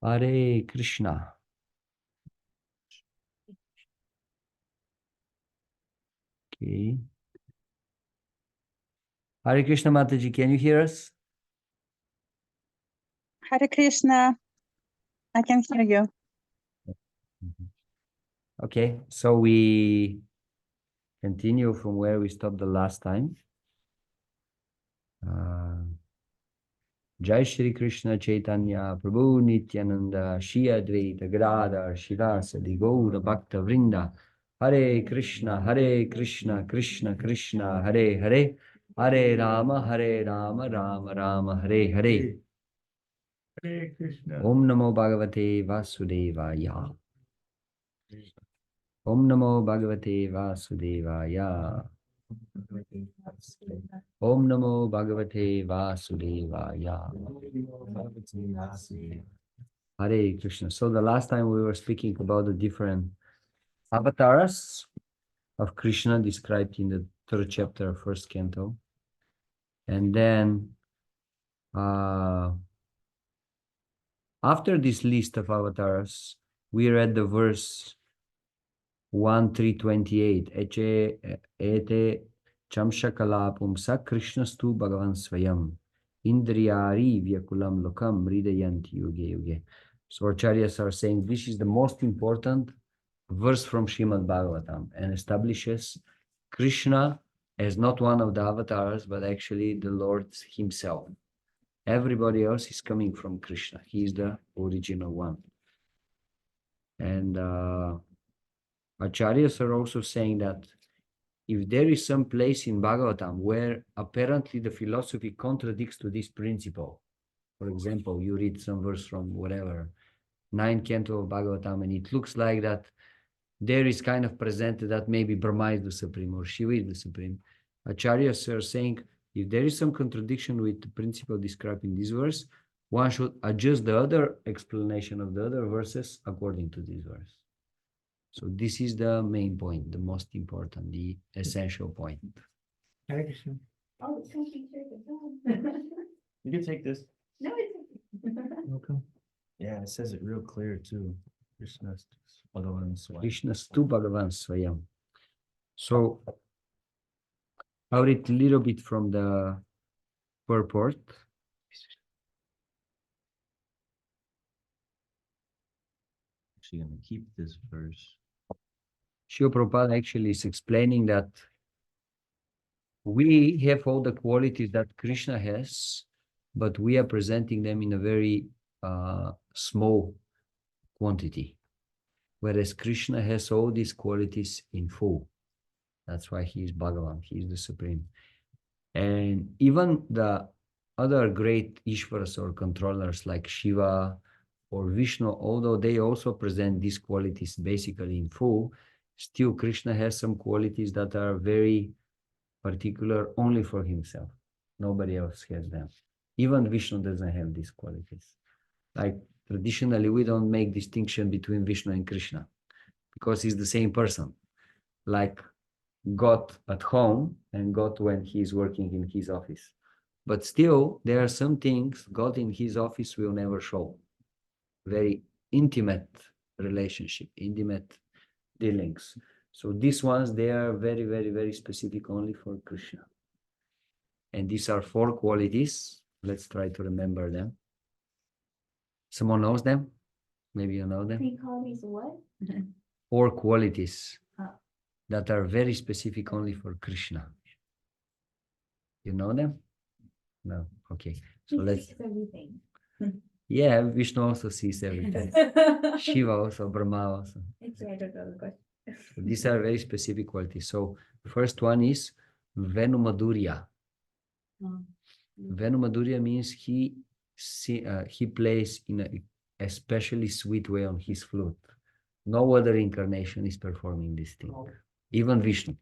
Hare Krishna. Okay. Hare Krishna Mataji, can you hear us? Hare Krishna, I can hear you. Okay, so we continue from where we stopped the last time. Jai Shri Krishna Chaitanya Prabhu Nityananda Shri Advaita Gadadhar Shivasadi Gaura Bhakta Vrinda Hare Krishna Krishna Krishna Hare Hare Hare Rama Rama Rama Hare Hare Hare Krishna. Om Namo Bhagavate Vasudevaya Om Namo Bhagavate Vasudevaya Om Namo Bhagavate Vasudevaya Hare Krishna. So the last time we were speaking about the different avatars of Krishna described in the third chapter of first canto. And then after this list of avatars, we read the verse 1:328. Ete chamshakala pumsa Krishnastu Bhagavan Swayam Indriyari Vyakulam Lokam Hridayanti Yuge Yuge. So acharyas are saying this is the most important verse from Srimad Bhagavatam and establishes Krishna as not one of the avatars, but actually the Lord himself. Everybody else is coming from Krishna. He is the original one. And acharyas are also saying that if there is some place in Bhagavatam where apparently the philosophy contradicts to this principle, for example, you read some verse from whatever, 9th canto of Bhagavatam, and it looks like that there is kind of presented that maybe Brahma is the supreme or Shiva is the supreme. Acharyas are saying if there is some contradiction with the principle described in this verse, one should adjust the other explanation of the other verses according to this verse. So this is the main point, the most important, the essential point. Hare Krishna. Oh, thank you, sir. You can take this. No, it's Welcome. Yeah, it says it real clear too. Krishna Bhagavan Swayam. Krishnastu Bhagavan Swayam. So I'll read a little bit from the purport. Actually gonna keep this verse. Srila Prabhupada actually is explaining that we have all the qualities that Krishna has, but we are presenting them in a very small quantity. Whereas Krishna has all these qualities in full. That's why he is Bhagavan, he is the Supreme. And even the other great Ishvaras or controllers like Shiva or Vishnu, although they also present these qualities basically in full, still Krishna has some qualities that are very particular only for himself. Nobody else has them. Even Vishnu doesn't have these qualities. Like traditionally, we don't make distinction between Vishnu and Krishna because he's the same person. Like God at home and God when he's working in his office. But still, there are some things God in his office will never show. Very intimate relationship, intimate dealings. So these ones, they are very, very, very specific only for Krishna. And these are 4 qualities. Let's try to remember them. Someone knows them? Maybe you know them? 3 qualities of what? 4 qualities Oh. that are very specific only for Krishna. You know them? No. Okay. So let's. Everything. Yeah, Vishnu also sees everything. Shiva also, Brahma also. Actually, I don't know the question. So these are very specific qualities. So first one is Venumadurya. Oh. Venumadurya means he plays in a especially sweet way on his flute. No other incarnation is performing this thing. Even Vishnu.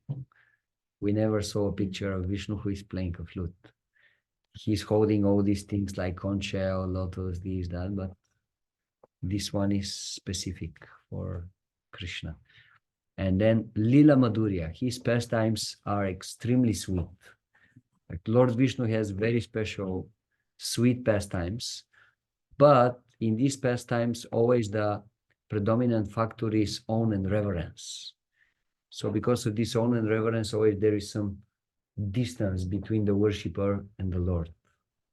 We never saw a picture of Vishnu who is playing a flute. He's holding all these things like conch shell, lotus, this, that, but this one is specific for Krishna. And then Lila Madhurya, his pastimes are extremely sweet. Like Lord Vishnu has very special sweet pastimes, but in these pastimes, always the predominant factor is own and reverence. So because of this own and reverence, always there is some distance between the worshipper and the Lord.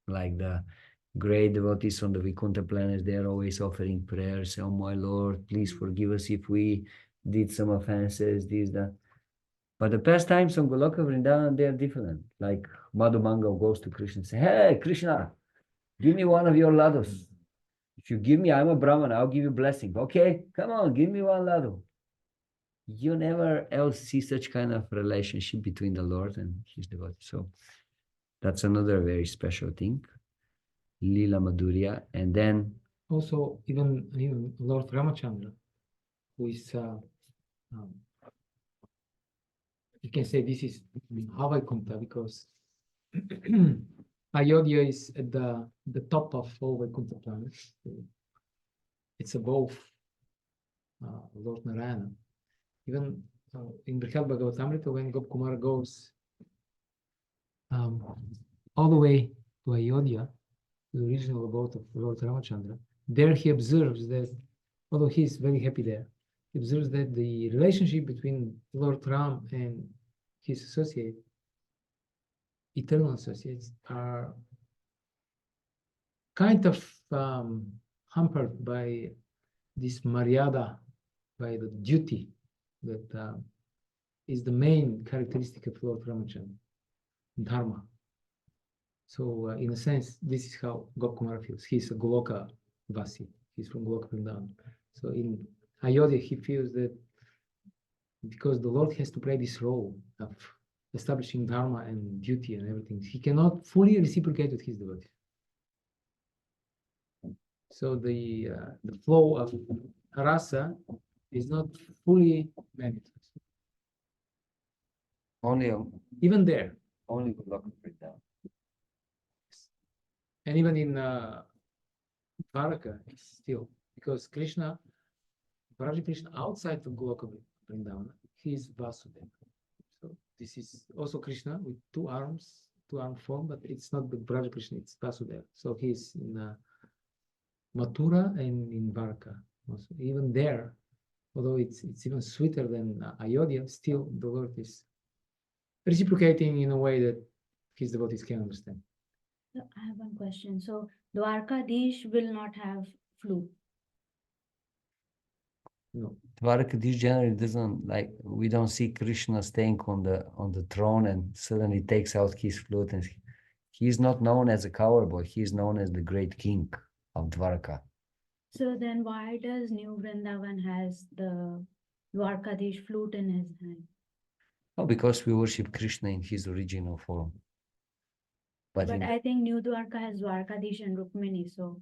Like the great devotees on the Vaikuntha planets, they are always offering prayers. Oh my Lord, please forgive us if we did some offenses, this, that. But the pastimes on Goloka Vrindavan, they are different. Like Madhumanga goes to Krishna and says, hey, Krishna, give me one of your ladus. If you give me, I'm a Brahman, I'll give you blessing. Okay, come on, give me one ladu. You never else see such kind of relationship between the Lord and his devotee. So that's another very special thing. Lila Madhurya. And then Also, even Lord Ramachandra, who is, you can say this is Havaikuntha, because Ayodhya is at the top of all Vaikuntha planets. It's above Lord Narayana. Even in Brihad Bhagavatamrita, when Gopkumara goes all the way to Ayodhya, the original abode of Lord Ramachandra, there he observes that, although he is very happy there, he observes that the relationship between Lord Ram and his associate, eternal associates, are kind of hampered by this maryada, by the duty that is the main characteristic of Lord Ramachandra, dharma. So in a sense, this is how Gopkumara feels. He's a Goloka Vasi. He's from Goloka Vrindavan. So in Ayodhya, he feels that because the Lord has to play this role of establishing dharma and duty and everything, he cannot fully reciprocate with his devotees. So the flow of rasa is not fully manifest. only Even there, Goloka Vrindavan. and even in Dvaraka, it's still, because Krishna, Bharaja Krishna outside of Goloka Vrindavana, he is Vasudeva. So this is also Krishna with two arms, two-arm form, but it's not the Bharaja Krishna, it's Vasudeva. So he's in Mathura and in Dvaraka. Also, even there, although it's even sweeter than Ayodhya, still the Lord is reciprocating in a way that his devotees can understand. So I have one question. So Dwarkadish will not have flute. No. Dwarkadish generally doesn't, like, we don't see Krishna staying on the throne and suddenly takes out his flute, and he is not known as a cowboy. He is known as the great king of Dwarka. So then why does New Vrindavan has the Dwarkadish flute in his hand? Oh, because we worship Krishna in his original form. But But in, I think New Dwarka has Dwarkadish and Rukmini, so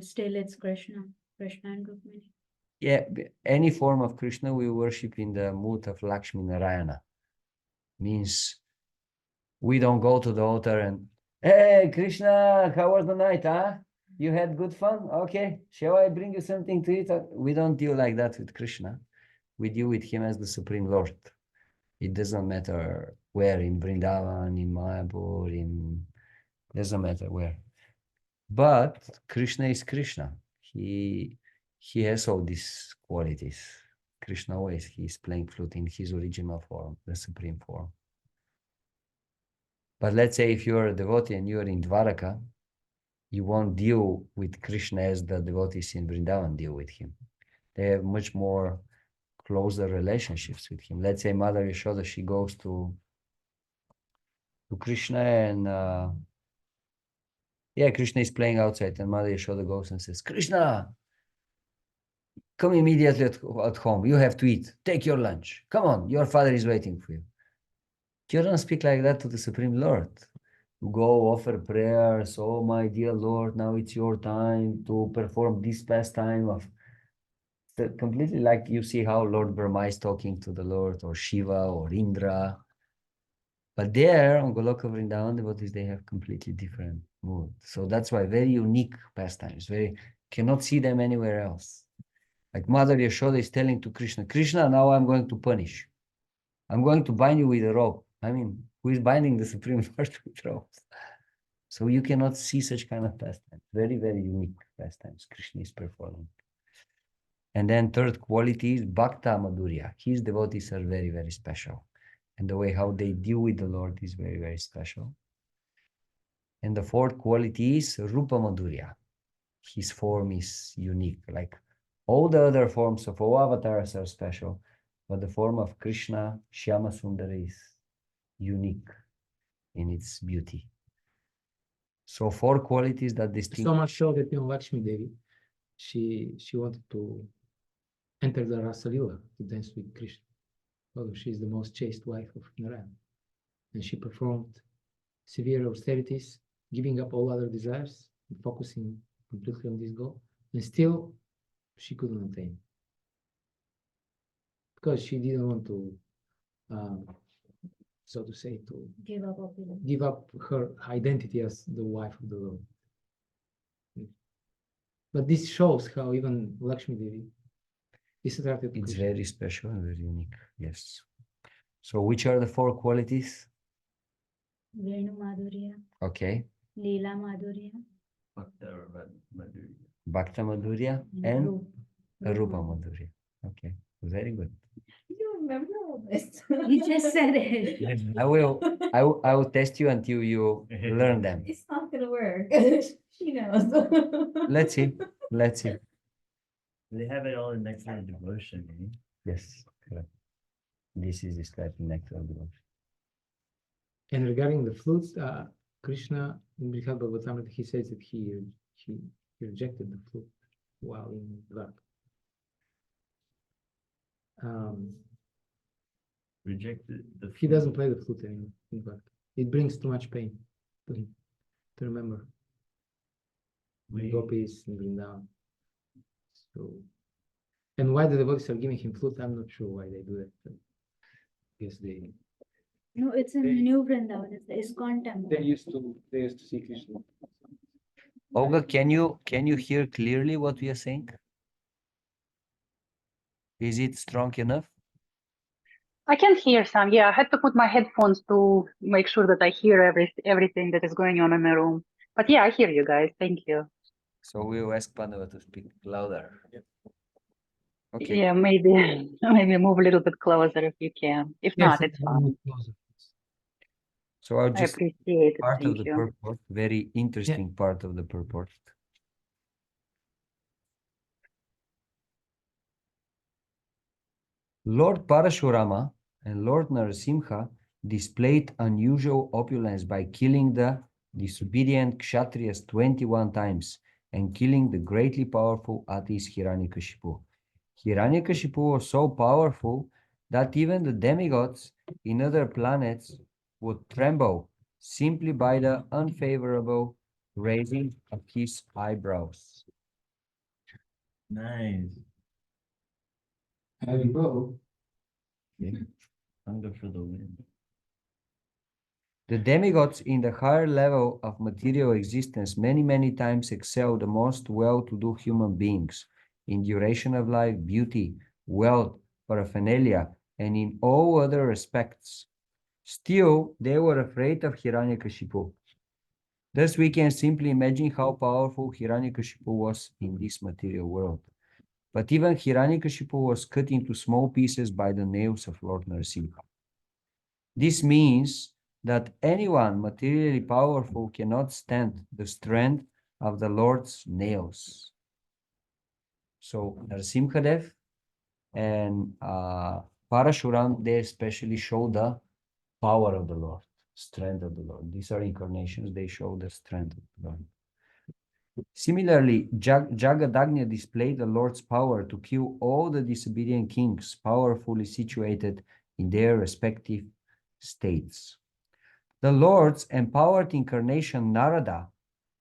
still it's Krishna and Rukmini. yeah, any form of Krishna we worship in the mood of Lakshmi Narayana. Means we don't go to the altar and, hey, Krishna, how was the night, huh? You had good fun? Okay, shall I bring you something to eat? We don't deal like that with Krishna. We deal with him as the Supreme Lord. It doesn't matter where, in Vrindavan, in Mayapur, doesn't matter where. But Krishna is Krishna. He has all these qualities. Krishna always, he's playing flute in his original form, the supreme form. But let's say if you're a devotee and you're in Dvaraka, you won't deal with Krishna as the devotees in Vrindavan deal with him. They have much more closer relationships with him. Let's say Mother Yashoda, she goes to Krishna and Krishna is playing outside, and Mother Yashoda goes and says, Krishna, come immediately at home. You have to eat. Take your lunch. Come on, your father is waiting for you. You don't speak like that to the Supreme Lord. You go offer prayers. Oh, my dear Lord, now it's your time to perform this pastime of completely like you see how Lord Brahma is talking to the Lord, or Shiva, or Indra. But there on Goloka Vrindavan, devotees, they have completely different mood. So that's why very unique pastimes. Cannot see them anywhere else. Like Mother Yashoda is telling to Krishna, Krishna, now I'm going to punish. I'm going to bind you with a rope. I mean, who is binding the Supreme Lord with ropes? So you cannot see such kind of pastimes. Very, very unique pastimes Krishna is performing. And then third quality is Bhakta Madhurya. His devotees are very, very special. And the way how they deal with the Lord is very, very special. And the fourth quality is Rupa Madhurya. His form is unique. Like all the other forms of all avatars are special, but the form of Krishna, Shyama Sundara, is unique in its beauty. So four qualities that distinguish. So much so that Lakshmi Devi, she wanted to enter the Rasalila to dance with Krishna. Although she is the most chaste wife of Narayan. And she performed severe austerities, giving up all other desires, and focusing completely on this goal. And still, she couldn't attain. Because she didn't want to, so to say, to Give up opulence. give up her identity as the wife of the Lord. But this shows how even Lakshmi Devi is attracted to It's Krishna. very special and very unique. Yes. So which are the four qualities? Venu Madhurya, Okay. Leela Madhurya, Bhakta Madhurya and and Rupa Rupa Madhurya. Okay. Very good. You remember all this? You just said it. I will test you until you learn them. It's not gonna work. She knows. Let's see. Let's see. They have it all in next to devotion. Eh? Yes. Correct. This is described in next devotion. And regarding the flute, Krishna in Brihad Bhagavatam, he says that he rejected the flute while in Dvarka. Rejected the. He doesn't play the flute anymore in Dvarka. It brings too much pain to him to remember the We, gopis in Vrindavan. So, and why the devotees are giving him flute, I'm not sure why they do that. But I guess they No, it's in They- New Vrindavan, it's the ISKCON temple. used to see Krishna. Olga, can you hear clearly what we are saying? Is it strong enough? I can hear some. Yeah, I had to put my headphones to make sure that I hear everything that is going on in the room. But yeah, I hear you guys. Thank you. So we will ask Pandava to speak louder. Okay. Yeah, maybe maybe move a little bit closer if you can. If not, it's fine. So I'll I just appreciate it. part of Thank the you. purport, very interesting part of the purport. Lord Parashurama and Lord Narasimha displayed unusual opulence by killing the disobedient Kshatriyas 21 times and killing the greatly powerful atheist Hiranyakashipu. Hiranyakashipu was so powerful that even the demigods in other planets would tremble simply by the unfavorable raising of his eyebrows. nice. There you go. Hunger for the win. The demigods in the higher level of material existence many, many times excel the most well-to-do human beings in duration of life, beauty, wealth, paraphernalia, and in all other respects. Still, they were afraid of Hiranyakashipu. Thus, we can simply imagine how powerful Hiranyakashipu was in this material world. But even Hiranyakashipu was cut into small pieces by the nails of Lord Narasimha. This means that anyone materially powerful cannot stand the strength of the Lord's nails. So Narasimhadev and Parashuram, they especially show the power of the Lord, strength of the Lord. These are incarnations, they show the strength of the Lord. Similarly, Jagadagnya displayed the Lord's power to kill all the disobedient kings powerfully situated in their respective states. The Lord's empowered incarnation Narada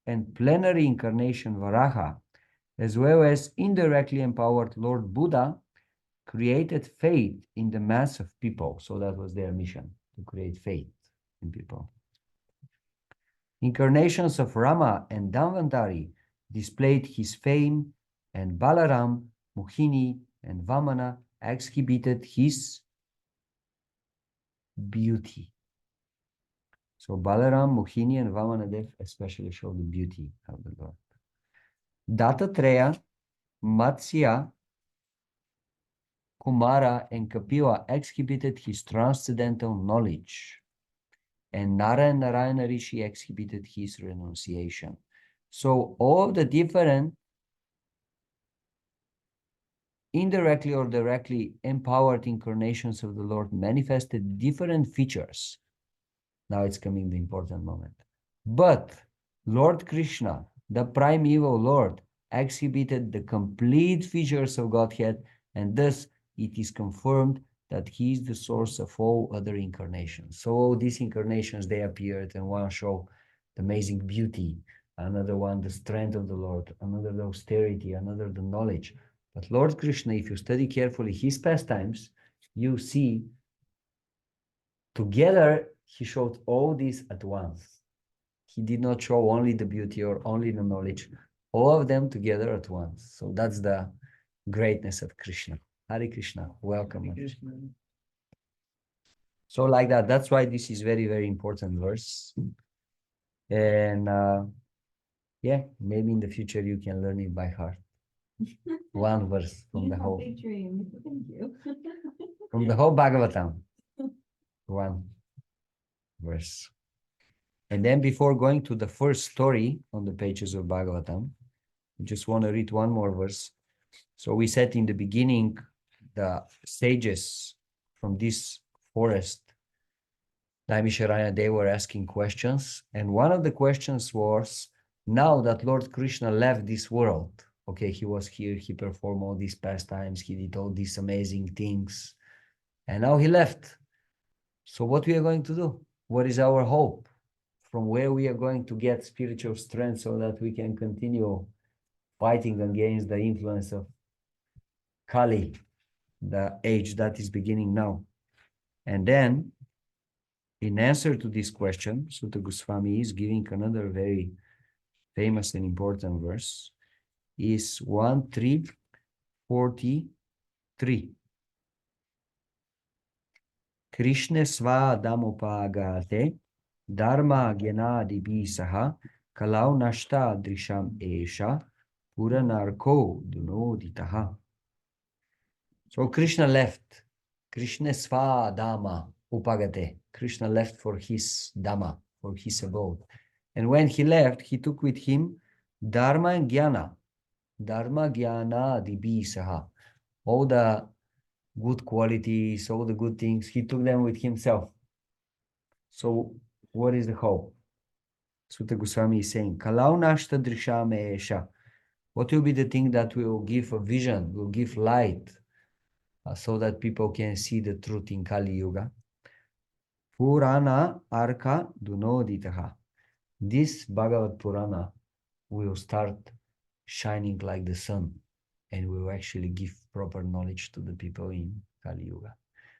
and plenary incarnation Varaha, as well as indirectly empowered Lord Buddha, created faith in the mass of people. So that was their mission, to create faith in people. Incarnations of Rama and Dhanvantari displayed his fame, and Balaram, Mohini, and Vamana exhibited his beauty. So Balaram, Mohini, and Vamanadev especially show the beauty of the Lord. Dattatreya, Matsya, Kumara, and Kapila exhibited his transcendental knowledge, and Nara and Narayana Rishi exhibited his renunciation. So all the different indirectly or directly empowered incarnations of the Lord manifested different features. Now it's coming the important moment. But Lord Krishna, the primeval Lord, exhibited the complete features of Godhead, and thus it is confirmed that he is the source of all other incarnations. So all these incarnations, they appeared, and one show the amazing beauty, another one the strength of the Lord, another the austerity, another the knowledge. But Lord Krishna, if you study carefully his pastimes, you see together he showed all this at once. He did not show only the beauty or only the knowledge, all of them together at once. So that's the greatness of Krishna. Hare Krishna, welcome. So like that, that's why this is very, very important verse. And yeah, maybe in the future you can learn it by heart. One verse from You the have whole, big dreams. Thank you. from the whole Bhagavatam. One verse. And then before going to the first story on the pages of Bhagavatam, I just want to read one more verse. So we said in the beginning, the sages from this forest, Naimisharanya, they were asking questions. And one of the questions was, now that Lord Krishna left this world, okay, he was here, he performed all these pastimes, he did all these amazing things, and now he left. So what we are going to do? What is our hope? From where we are going to get spiritual strength so that we can continue fighting against the influence of Kali, the age that is beginning now. And then, in answer to this question, Sutta Goswami is giving another very famous and important verse, is 1343. Krishna svadamupagate dharma gyanadi bisaha kalau nashta drisham esha puranarko dunoditaha. So Krishna left. Krishna svadama upagate. Krishna left for his dhamma, for his abode. And when he left, he took with him dharma and jnana. Dharma jnana dibisaha. All the good qualities, all the good things, he took them with himself. So what is the hope? Sutta Goswami is saying, Kalau nashta drisham esha. What will be the thing that will give a vision, will give light, so that people can see the truth in Kali Yuga? Purana arka dunoditaha. This Bhagavad Purana will start shining like the sun and will actually give proper knowledge to the people in Kali Yuga.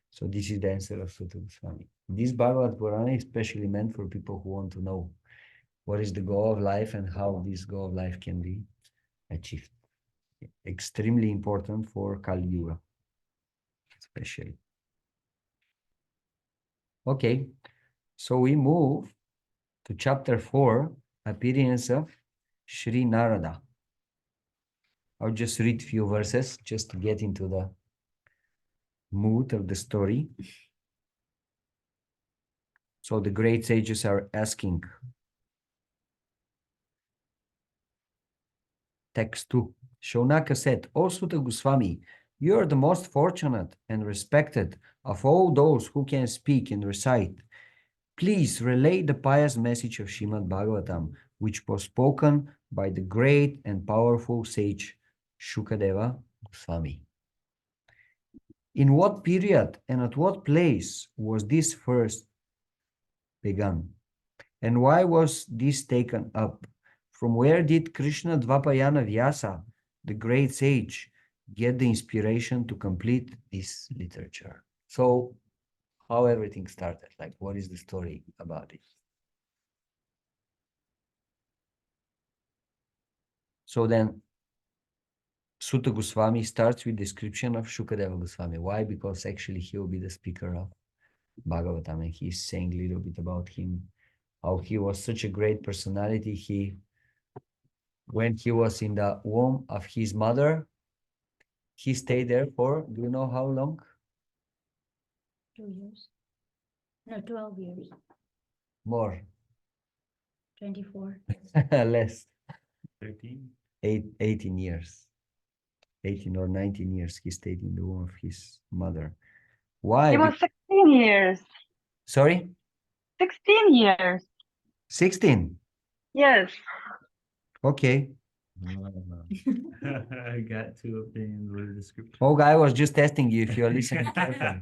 So this is the answer of Sutta Goswami. This Bhagavad Purana is especially meant for people who want to know what is the goal of life and how this goal of life can be achieved. Extremely important for Kali Yuga, especially. Okay, so we move to chapter 4, appearance of Sri Narada. I'll just read a few verses just to get into the mood of the story. So the great sages are asking. Text 2. Shaunaka said, O Sutta Goswami, you are the most fortunate and respected of all those who can speak and recite. Please relay the pious message of Srimad Bhagavatam, which was spoken by the great and powerful sage Shukadeva Goswami. In what period and at what place was this first begun? And why was this taken up? From where did Krishna Dvapayana Vyasa, the great sage, get the inspiration to complete this literature? So, how everything started, like what is the story about it? So then, Sutta Goswami starts with description of Shukadeva Goswami. Why? Because actually he will be the speaker of Bhagavatam, and he's saying a little bit about him, how he was such a great personality. When he was in the womb of his mother, he stayed there for, do you know how long? 2 years. No, 12 years. More, 24. less, 13. 18 years. 18 or 19 years he stayed in the womb of his mother. Why? It was 16 years. Sorry? 16 years. 16. Yes. Okay. I got two opinions with the description. Oh, I was just testing you if you're listening carefully.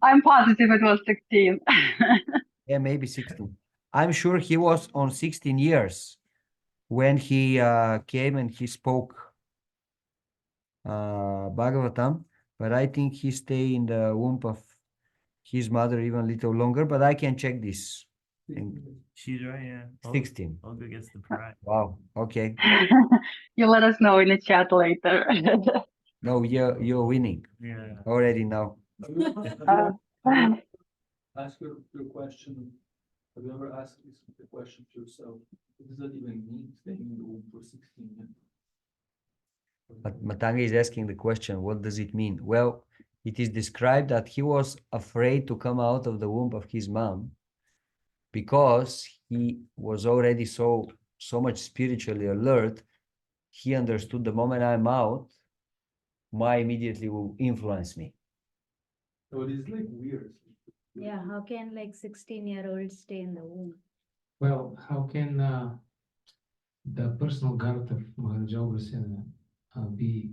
I'm positive it was 16. Yeah, maybe 16. I'm sure he was on 16 years when he came and he spoke Bhagavatam, but I think he stayed in the womb of his mother even a little longer, but I can check this. She's right, yeah. 16. I'll go against the pride. Wow, okay. You let us know in the chat later. No, you're winning Yeah. already now. Uh, Ask your question. Have you ever asked the question to yourself? What does that even mean, staying in the womb for 16 years? But Matanga is asking the question, what does it mean? Well, it is described that he was afraid to come out of the womb of his mom because he was already so much spiritually alert. He understood the moment I'm out, Ma immediately will influence me. So it is like weird. Yeah, how can like 16-year-old stay in the womb? Well, how can the personal guard of Maharaja Ugrasena be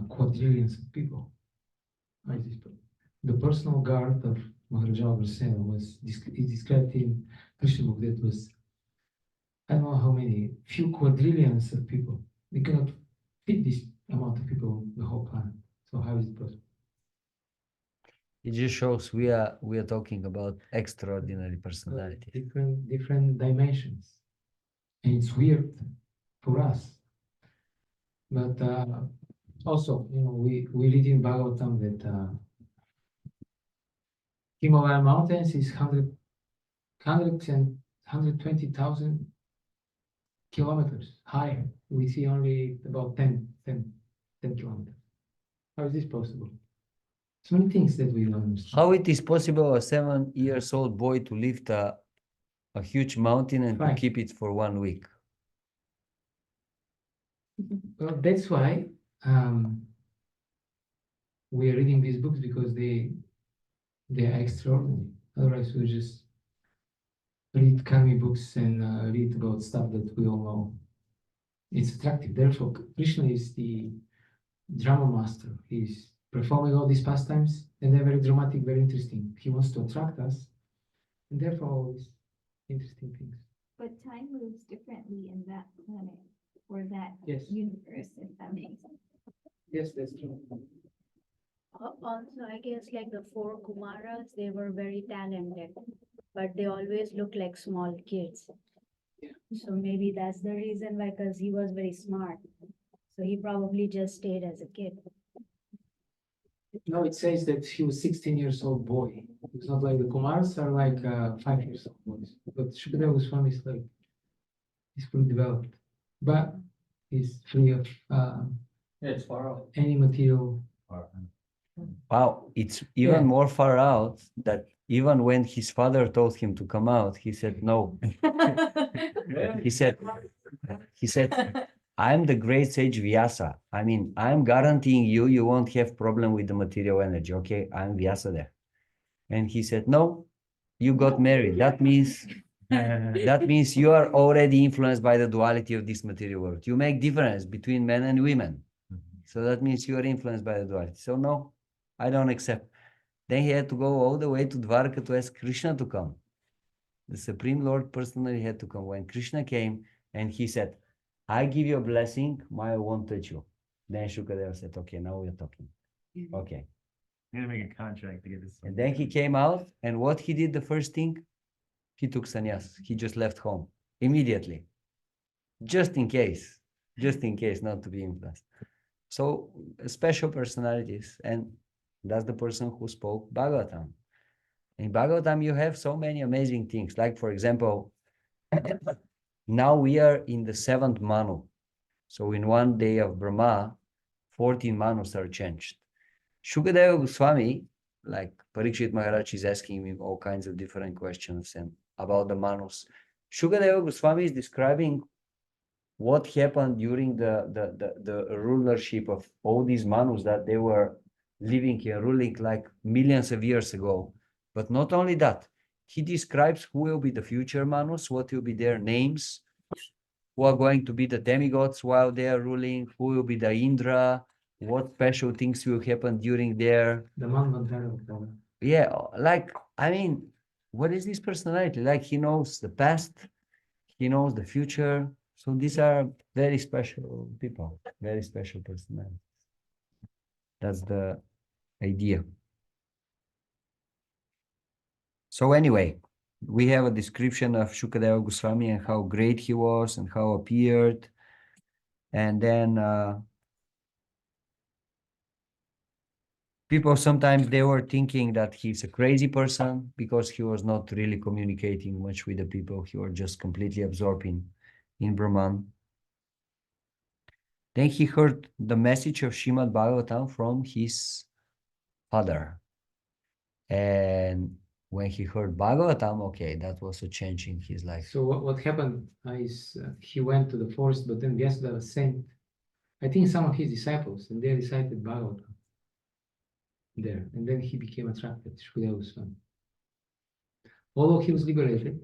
quadrillions of people? How is this possible? The personal guard of Maharaja Ugrasena was is described in Krishna book that was, I don't know how many, few quadrillions of people. We cannot fit this amount of people on the whole planet. So how is it possible? It just shows we are talking about extraordinary personality. Different dimensions, and it's weird for us. But also, we read in Bhagavatam that Himalaya mountains is 120,000 kilometers higher. We see only about 10 kilometers. How is this possible? So many things that we don't understand. How it is possible a 7-year-old boy to lift a huge mountain and to Right. keep it for 1 week? Well, that's why we are reading these books, because they are extraordinary. Otherwise, we just read Kami books and read about stuff that we all know. It's attractive. Therefore, Krishna is the drama master. He's performing all these pastimes, and they're very dramatic, very interesting. He wants to attract us, and therefore all these interesting things. But time moves differently in that planet or that Yes. universe, if that makes sense. Yes, that's true. Also, I guess like the 4 Kumaras, they were very talented, but they always look like small kids. So maybe that's the reason why, because he was very smart. So he probably just stayed as a kid. No, it says that he was 16 years old boy. It's not like the Kumars are like 5 years old boys. But Shukadeva Goswami is like, he's fully developed, but he's free of Yeah, it's far off. any material. Wow, it's even Yeah. more far out that even when his father told him to come out, he said no. He said, I'm the great sage Vyasa. I mean, I'm guaranteeing you won't have problem with the material energy. Okay, I'm Vyasa there. And he said, no, you got married. That means you are already influenced by the duality of this material world. You make difference between men and women. So that means you are influenced by the duality. So no, I don't accept. Then he had to go all the way to Dwarka to ask Krishna to come. The Supreme Lord personally had to come. When Krishna came and he said, I give you a blessing, Maya won't touch you. Then Shukadeva said, okay, now we're talking. Okay. I'm gonna make a contract to get this. And then he came out, and what he did the first thing? He took sannyas. He just left home immediately. Just in case not to be influenced. So special personalities, and that's the person who spoke Bhagavatam. In Bhagavatam, you have so many amazing things. Like, for example, now we are in the 7th Manu. So in one day of Brahma, 14 Manus are changed. Shukadeva Goswami, like Parikshit Maharaj is asking me all kinds of different questions and about the Manus. Shukadeva Goswami is describing what happened during the rulership of all these Manus, that they were living here, ruling like millions of years ago. But not only that, he describes who will be the future Manus, what will be their names, who are going to be the demigods while they are ruling, who will be the Indra, what special things will happen during their... The Manvantara. Yeah, like, I mean, what is this personality? Like, he knows the past, he knows the future. So these are very special people, very special personalities. That's the idea. So anyway, we have a description of Shukadeva Goswami and how great he was and how appeared. And then people sometimes they were thinking that he's a crazy person because he was not really communicating much with the people. He was just completely absorbing in Brahman. Then he heard the message of Srimad Bhagavatam from his father. And when he heard Bhagavatam, okay, that was a change in his life. So what happened is he went to the forest, but then Vyasudeva sent, I think, some of his disciples, and they recited Bhagavatam there. And then he became attracted to Shukadeva Goswami. Although he was liberated,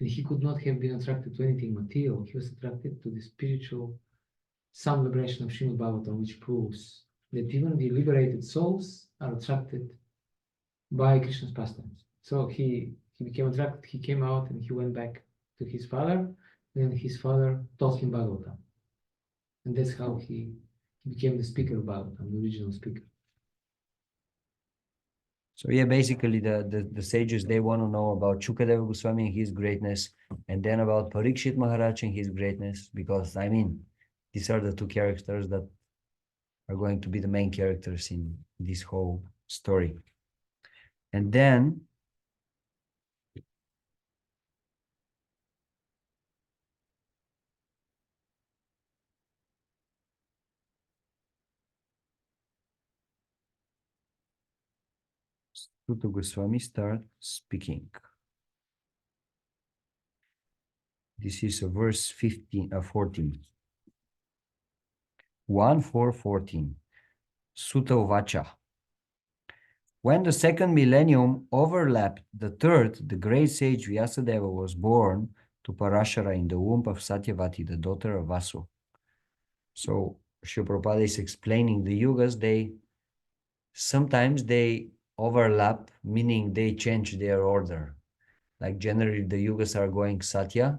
and he could not have been attracted to anything material, he was attracted to the spiritual some liberation of Srimad Bhagavatam, which proves that even the liberated souls are attracted by Krishna's pastimes. So he became attracted, he came out and he went back to his father, and his father taught him Bhagavatam. And that's how he became the speaker of Bhagavatam, the original speaker. So yeah, basically the sages, they want to know about Shukadeva Goswami and his greatness, and then about Parikshit Maharaj and his greatness, because I mean, these are the two characters that are going to be the main characters in this whole story. And then Suta Goswami starts speaking. This is a verse 14. 1:4:14. Suta Vacha. When the second millennium overlapped the third, the great sage Vyasadeva was born to Parashara in the womb of Satyavati, the daughter of Vasu. So Srila Prabhupada is explaining the yugas, sometimes they overlap, meaning they change their order. Like generally the yugas are going Satya,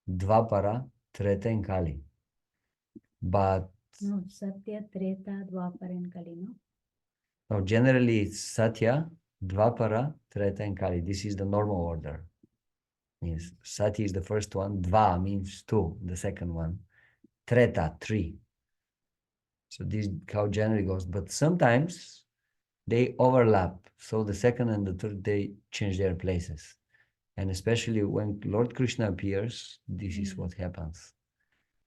Dvapara, Treta and Kali. But No, Satya, Treta, Dwapara and Kali, no? no, generally it's Satya, Dvapara, Treta and Kali. This is the normal order. Yes, Satya is the first one, Dva means 2, the second one, Treta, 3. So this is how generally goes. But sometimes they overlap. So the second and the third, they change their places. And especially when Lord Krishna appears, this is what happens.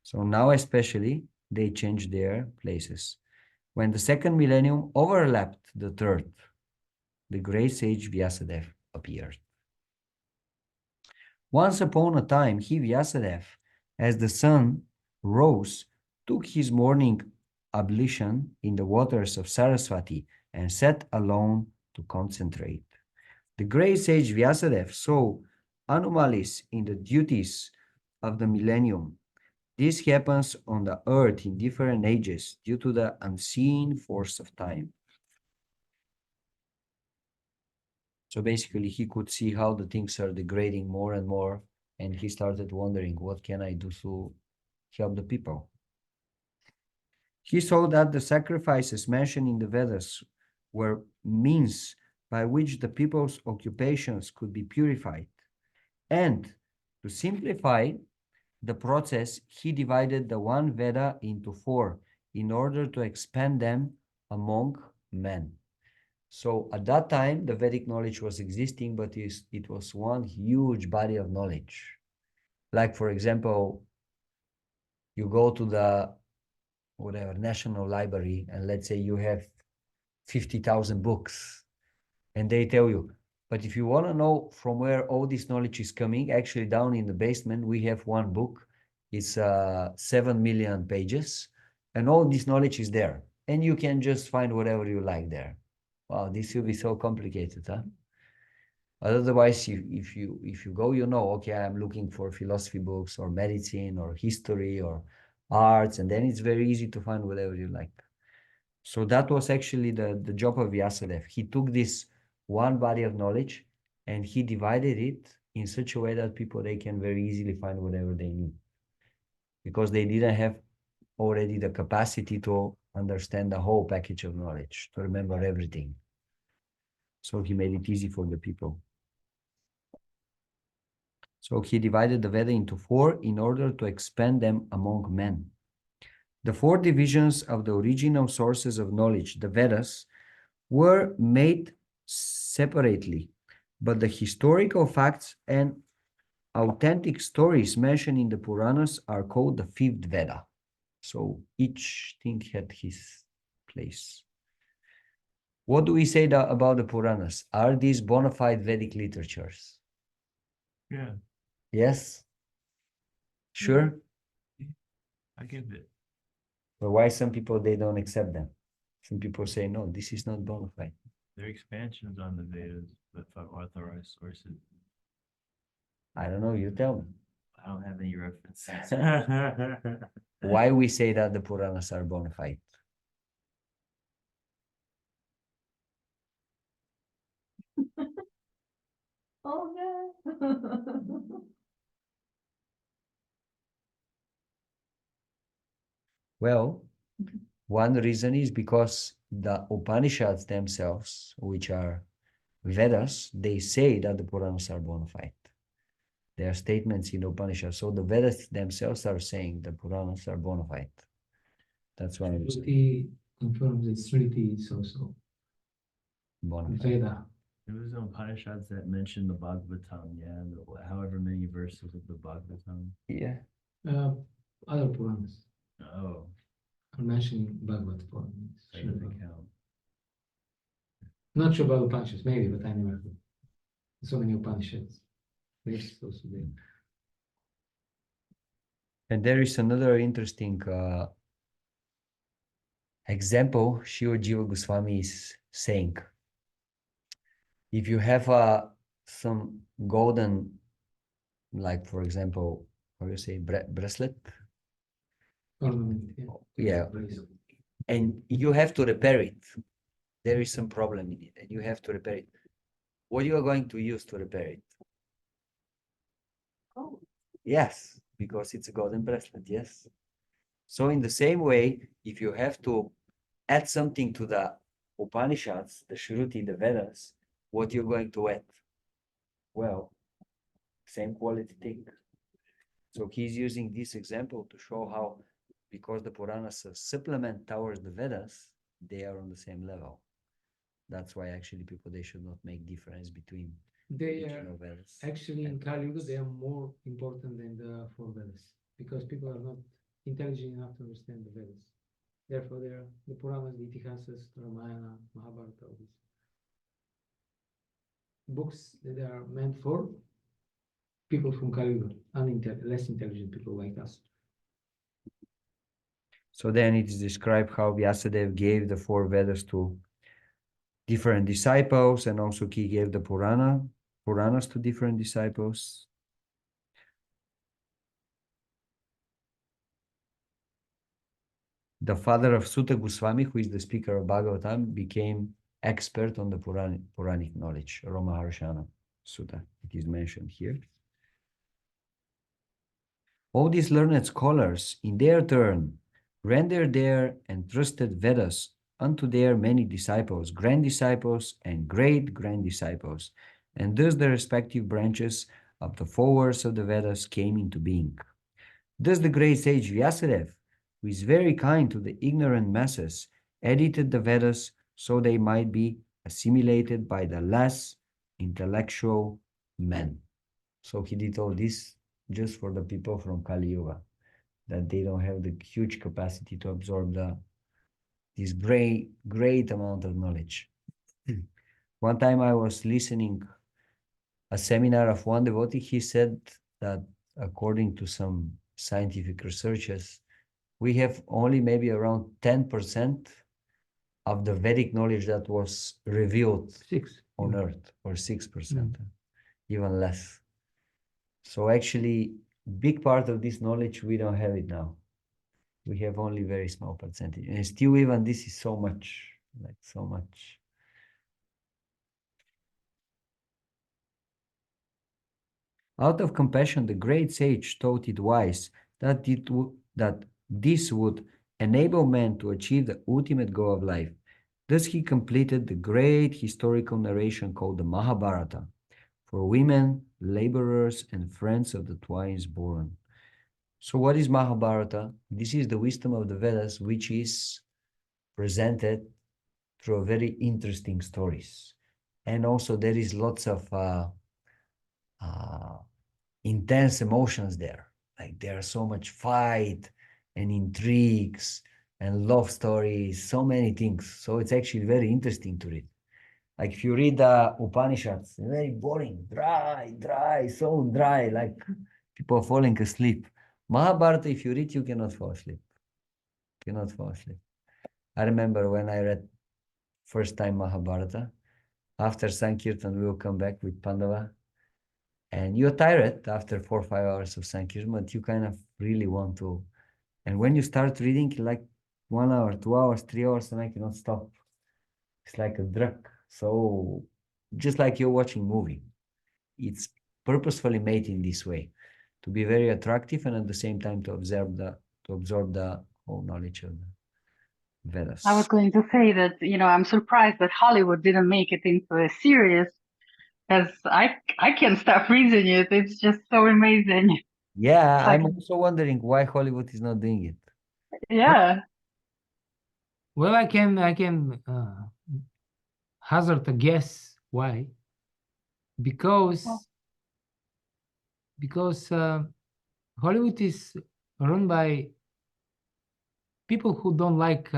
So now especially, they change their places. When the second millennium overlapped the third, the great sage Vyasadeva appeared. Once upon a time, he, Vyasadeva, as the sun rose, took his morning ablution in the waters of Saraswati and sat alone to concentrate. The great sage Vyasadeva saw anomalies in the duties of the millennium. This happens on the earth in different ages due to the unseen force of time. So basically, he could see how the things are degrading more and more, and he started wondering, what can I do to help the people? He saw that the sacrifices mentioned in the Vedas were means by which the people's occupations could be purified. And to simplify the process, he divided the one Veda into 4 in order to expand them among men. So at that time, the Vedic knowledge was existing, but it was one huge body of knowledge. Like, for example, you go to the whatever National Library, and let's say you have 50,000 books, and they tell you, but if you want to know from where all this knowledge is coming, actually down in the basement, we have one book. It's 7 million pages, and all this knowledge is there. And you can just find whatever you like there. Wow, this will be so complicated, huh? Otherwise, if you go, you know, okay, I'm looking for philosophy books or medicine or history or arts, and then it's very easy to find whatever you like. So that was actually the job of Vyasadeva. He took this one body of knowledge and he divided it in such a way that people, they can very easily find whatever they need, because they didn't have already the capacity to understand the whole package of knowledge, to remember everything. So he made it easy for the people. So he divided the Veda into 4 in order to expand them among men. The 4 divisions of the original sources of knowledge, the Vedas, were made separately, but the historical facts and authentic stories mentioned in the Puranas are called the 5th Veda. So each thing had his place. What do we say about the Puranas? Are these bona fide Vedic literatures? Yeah, Yes? Sure? I give it. But why some people, they don't accept them? Some people say, no, this is not bona fide. They're expansions on the Vedas, but from authorized sources. I don't know, you tell me. I don't have any references. Why we say that the Puranas are bona fide? Oh, no. Well, one reason is because the Upanishads themselves, which are Vedas, they say that the Puranas are bona fide. There are statements in the Upanishads. So the Vedas themselves are saying the Puranas are bona fide. That's one reason. Shruti confirms that Smriti is also Bona fide. Veda. There was no Upanishads that mentioned the Bhagavatam, yeah, however many verses of the Bhagavatam. Yeah. Other Puranas Oh, are mentioning Bhagavad Puranas. that doesn't count. Not sure about Upanishads, maybe, but I never heard. So many Upanishads. There's also there. And there is another interesting example Sri Jiva Goswami is saying. If you have some golden, like for example, how do you say, bracelet? Ornament, Yeah. Praise. And you have to repair it. There is some problem in it and you have to repair it. What you are going to use to repair it? Oh, Yes, because it's a golden bracelet, yes. So in the same way, if you have to add something to the Upanishads, the Shruti, the Vedas, what you're going to add? Well, same quality thing. So he's using this example to show how, because the Puranas supplement towards the Vedas, they are on the same level. That's why actually people, they should not make difference between They each are Vedas. actually in Kali Yuga, they are more important than the 4 Vedas because people are not intelligent enough to understand the Vedas. Therefore, they are the Puranas, the Itihasas, the Ramayana, Mahabharata, all these books that are meant for people from Kali Yuga, less intelligent people like us. So then it is described how Vyasadeva gave the 4 Vedas to different disciples, and also he gave the Puranas to different disciples. The father of Sutta Goswami, who is the speaker of Bhagavatam, became expert on the Puranic knowledge, Ramaharshana Sutta. It is mentioned here. All these learned scholars, in their turn, rendered their entrusted Vedas unto their many disciples, grand disciples, and great grand disciples, and thus the respective branches of the followers of the Vedas came into being. Thus the great sage Vyasadeva, who is very kind to the ignorant masses, edited the Vedas so they might be assimilated by the less intellectual men. So he did all this just for the people from Kali Yuga, that they don't have the huge capacity to absorb this great amount of knowledge. One time I was listening a seminar of one devotee. He said that according to some scientific researches, we have only maybe around 10% of the Vedic knowledge that was revealed 6. on Earth, or 6%, even less. So actually, big part of this knowledge, we don't have it now. We have only very small percentage. And still, even this is so much, like so much. Out of compassion, the great sage thought it wise that this would enable man to achieve the ultimate goal of life. Thus he completed the great historical narration called the Mahabharata for women, laborers, and friends of the twice born. So what is Mahabharata? This is the wisdom of the Vedas, which is presented through very interesting stories. And also there is lots of intense emotions there. Like there are so much fight and intrigues and love stories, so many things. So it's actually very interesting to read. Like if you read the Upanishads, very boring, dry, so dry, like people falling asleep. Mahabharata, if you read, you cannot fall asleep. Cannot fall asleep. I remember when I read first time Mahabharata, after Sankirtan, we will come back with Pandava. And you're tired after 4 or 5 hours of Sankirtan, but you kind of really want to. And when you start reading, like 1 hour, 2 hours, 3 hours, and I cannot stop. It's like a drug. So just like you're watching a movie, it's purposefully made in this way to be very attractive and at the same time to absorb the whole knowledge of the Vedas. I was going to say that, I'm surprised that Hollywood didn't make it into a series, because I can't stop reading it. It's just so amazing. Yeah, It's like, I'm also wondering why Hollywood is not doing it. yeah. Well, I can hazard a guess why. Because Hollywood is run by people who don't like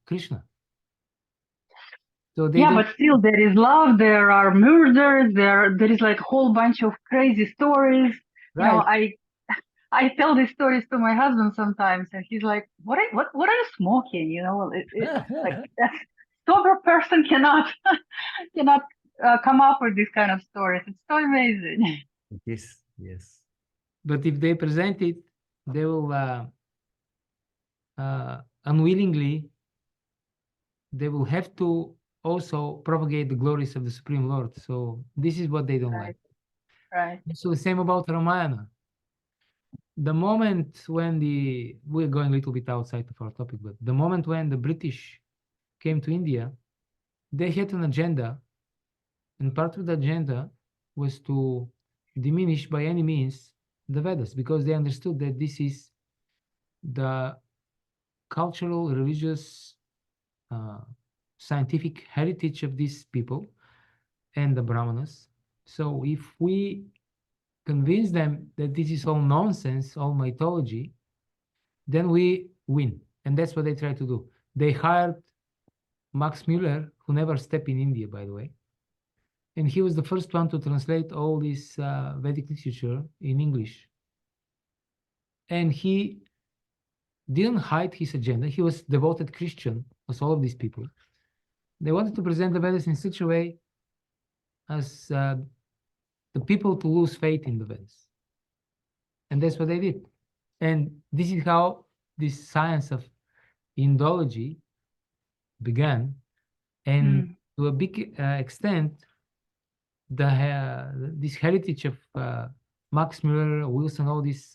Krishna. So they Yeah, don't. but still there is love, there are murders, there is like a whole bunch of crazy stories. Right. I tell these stories to my husband sometimes, and he's like, "What are you smoking?" Like a sober person cannot come up with these kind of stories. It's so amazing. Yes. But if they present it, they will unwillingly, they will have to also propagate the glories of the Supreme Lord. So this is what they don't like. Right. So the same about Ramayana. The moment when we're going a little bit outside of our topic, but the moment when the British came to India, they had an agenda, and part of the agenda was to diminish by any means the Vedas, because they understood that this is the cultural, religious, scientific heritage of these people and the Brahmanas. So if we convince them that this is all nonsense, all mythology, then we win. And that's what they try to do. They hired Max Muller, who never stepped in India, by the way. And he was the first one to translate all this Vedic literature in English. And he didn't hide his agenda. He was devoted Christian, as all of these people. They wanted to present the Vedas in such a way as the people to lose faith in the Vedas. And that's what they did. And this is how this science of Indology began. And to a big extent, this heritage of Max Muller, Wilson, all these,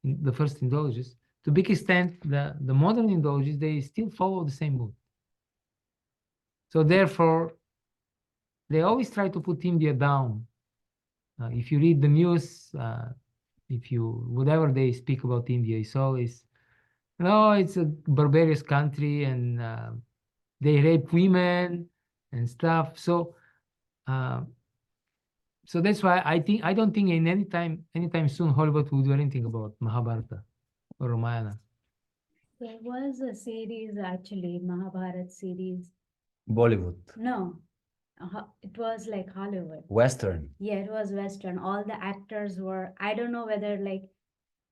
the first Indologists, to a big extent, the modern Indologists, they still follow the same mood. So therefore, they always try to put India down. If you read the news, whatever they speak about India, it's always, no, it's a barbarous country and they rape women and stuff. So so that's why I don't think in anytime soon Hollywood will do anything about Mahabharata or Ramayana. There was a series actually, Mahabharat series. Bollywood, No, it was like Hollywood. Western. Yeah, it was Western. All the actors were, I don't know whether like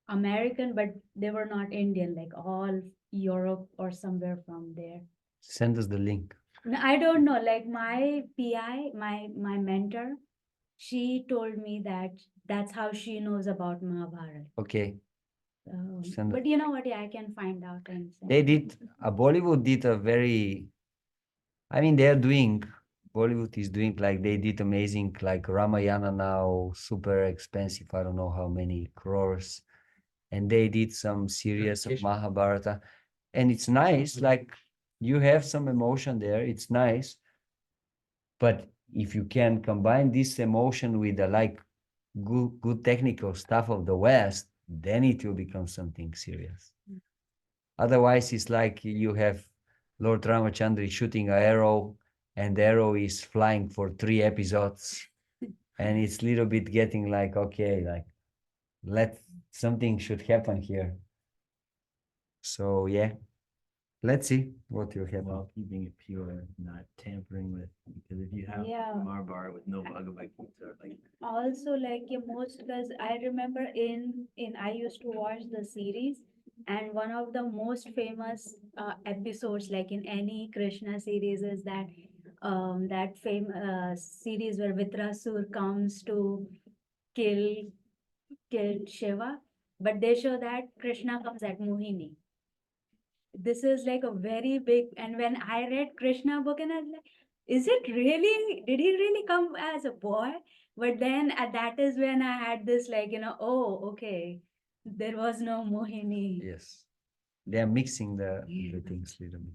American, but they were not Indian, like all Europe or somewhere from there. Send us the link. No, I don't know. Like my PI, my mentor, she told me that that's how she knows about Mahabharata. Okay. Send But it. you know what? Yeah, I can find out and send They it. did, Bollywood did a very, I mean, Bollywood is doing like they did amazing, like Ramayana now, super expensive, I don't know how many crores. And they did some series of Dedication. Mahabharata. And it's nice, like you have some emotion there, it's nice. But if you can combine this emotion with the like good technical stuff of the West, then it will become something serious. Otherwise, it's like you have Lord Ramachandra shooting an arrow, and the arrow is flying for 3 episodes, and it's a little bit getting like, okay, like let something should happen here. So yeah, let's see what will happen. While keeping it pure, not tampering with, because if you have Yeah. Mahabharata with no Bhagavad Gita, like Also, like most, because I remember in I used to watch the series, and one of the most famous episodes, like in any Krishna series, is that series where Vitrasur comes to kill kill Shiva, but they show that Krishna comes at Mohini. This is like a very big, and when I read Krishna book, and I was like, is it really, did he really come as a boy? But then that is when I had this like, oh, okay, there was no Mohini. Yes, they are mixing the things a little bit.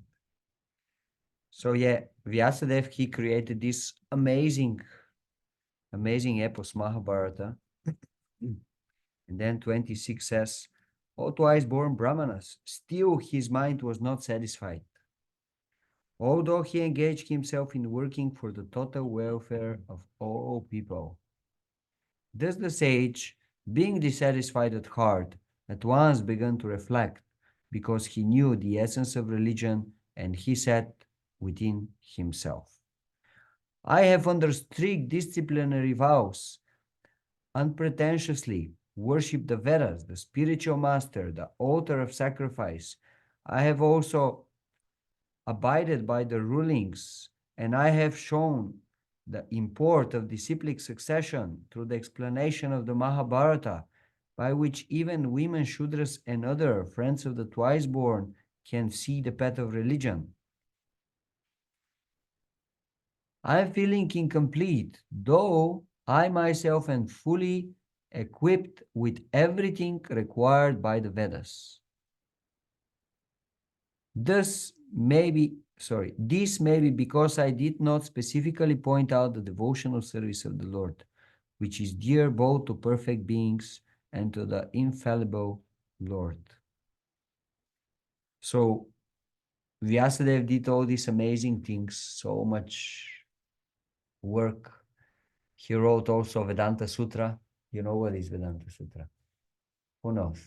So yeah, Vyasadeva, he created this amazing epos Mahabharata. And then 26 says, O twice born Brahmanas, still his mind was not satisfied. Although he engaged himself in working for the total welfare of all people. Thus the sage, being dissatisfied at heart, at once began to reflect, because he knew the essence of religion, and he said within himself, I have under strict disciplinary vows, unpretentiously worship the Vedas, the spiritual master, the altar of sacrifice. I have also abided by the rulings, and I have shown the import of disciplic succession through the explanation of the Mahabharata, by which even women, Shudras, and other friends of the twice born can see the path of religion. I am feeling incomplete, though I myself am fully equipped with everything required by the Vedas. This may be because I did not specifically point out the devotional service of the Lord, which is dear both to perfect beings and to the infallible Lord. So Vyasadeva did all these amazing things, so much work. He wrote also Vedanta Sutra. You know what is Vedanta Sutra? Who knows?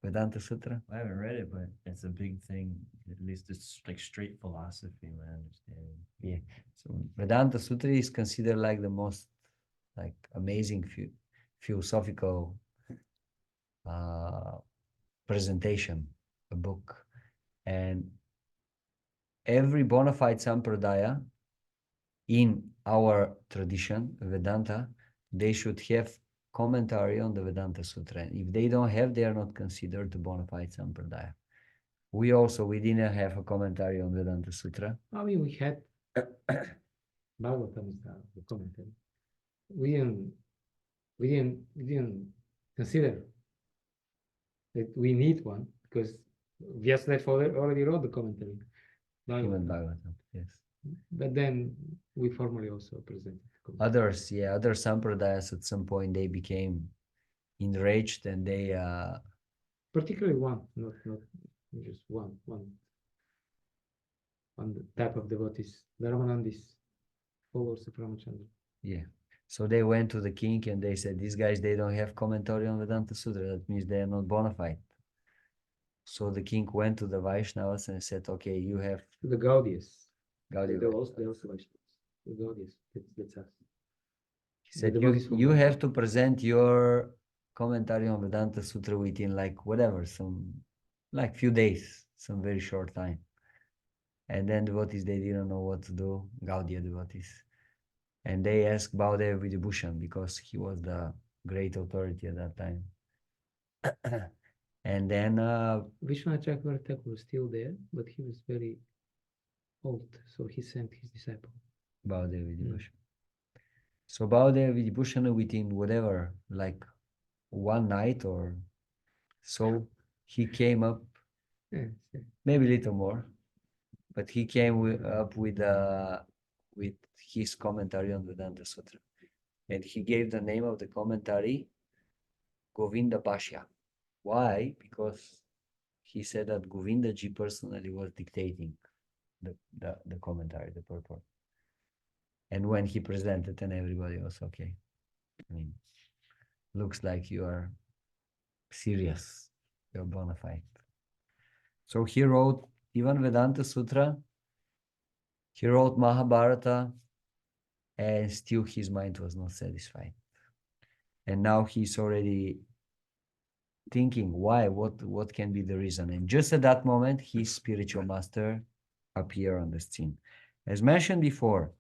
Vedanta Sutra? I haven't read it, but it's a big thing. At least it's like straight philosophy, my understanding. Yeah. So Vedanta Sutra is considered like the most like amazing philosophical presentation, a book. And every bona fide sampradaya in our tradition, Vedanta, they should have commentary on the Vedanta Sutra. And if they don't have, they are not considered a bona fide sampradaya. We didn't have a commentary on Vedanta Sutra. I mean, we had Bhagavatam is the commentary. We didn't consider that we need one because Vyasadeva already wrote the commentary. Human Bhagavatam. Bhagavatam, yes. But then we formally also presented the commentary. Other sampradayas at some point they became enraged and they Particularly one, not just one on the type of devotees. The Ramanandis, followers of Ramachandra. Yeah. So they went to the king and they said, these guys, they don't have commentary on Vedanta Sutra. That means they are not bona fide. So the king went to the Vaishnavas and said, okay, you have The Gaudiyas. Gaudiya. They're also Vaishnavas. The Gaudiyas. That's us. He said, devotees from you Vaishnava. have to present your commentary on Vedanta Sutra within like whatever, some like few days, some very short time. And then devotees, they didn't know what to do, Gaudiya devotees. And they asked Bhagavatam Vidibhushan because he was the great authority at that time. And then Vishwanath Chakravarti Thakur was still there, but he was very old, so he sent his disciple. Bhagavatam Vidibhushan. So Bhagavatam Vidibhushan within whatever, like one night or so, he came up, Yeah, yeah. maybe a little more, but he came up with his commentary on Vedanta Sutra. And he gave the name of the commentary Govinda Bhashya. Why? Because he said that Govindaji personally was dictating the commentary, the purport. And when he presented, and everybody was okay. I mean, looks like you are serious, you're bona fide. So he wrote even Vedanta Sutra, he wrote Mahabharata, and still his mind was not satisfied. And now he's already thinking, why, what can be the reason? And just at that moment, his spiritual master appeared on the scene. As mentioned before,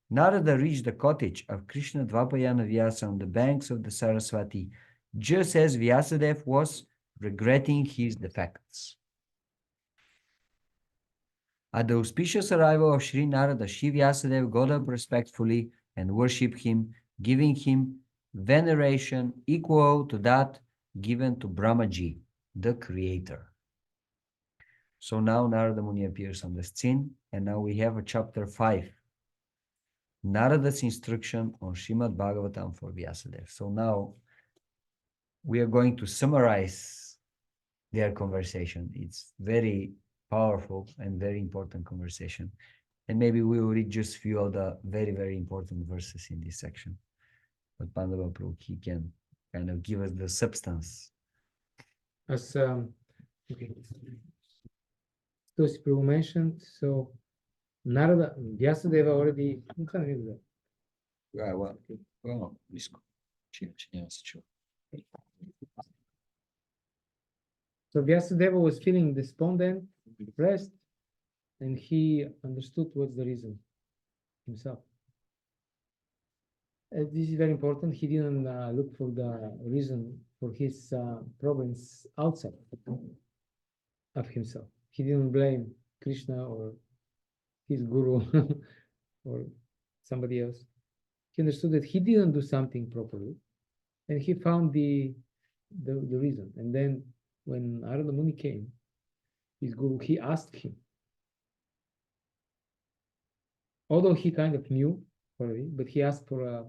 Narada reached the cottage of Krishna Dvapayana Vyasa on the banks of the Saraswati, just as Vyasadeva was regretting his defects. At the auspicious arrival of Sri Narada, Shri Vyasadeva got up respectfully and worshipped him, giving him veneration equal to that given to Brahmaji, the creator. So now Narada Muni appears on the scene, and now we have a chapter 5. Narada's instruction on Srimad Bhagavatam for Vyasadeva. So now we are going to summarize their conversation. It's very powerful and very important conversation. And maybe we will read just few of the very, very important verses in this section. But Pandava Prabhu, he can kind of give us the substance. As okay. Tosi Prabhu mentioned, so Narada, Vyasadeva already. So Vyasadeva was feeling despondent, depressed, and he understood what's the reason himself. This is very important. He didn't look for the reason for his problems outside of himself. He didn't blame Krishna or his guru or somebody else. He understood that he didn't do something properly, and he found the reason. And then when Narada Muni came, his guru, he asked him, although he kind of knew already, but he asked for a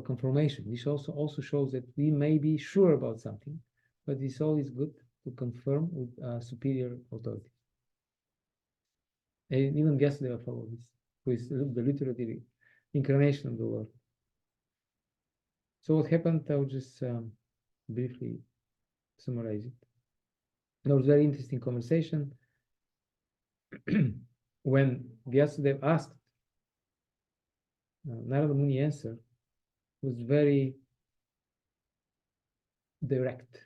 confirmation. This also shows that we may be sure about something, but it's always good to confirm with superior authority. And even Vyasadeva followed this, who is the literary incarnation of the Lord. So what happened, I'll just briefly summarize it. It was a very interesting conversation. When Vyasadeva asked, Narada Muni answered was very direct.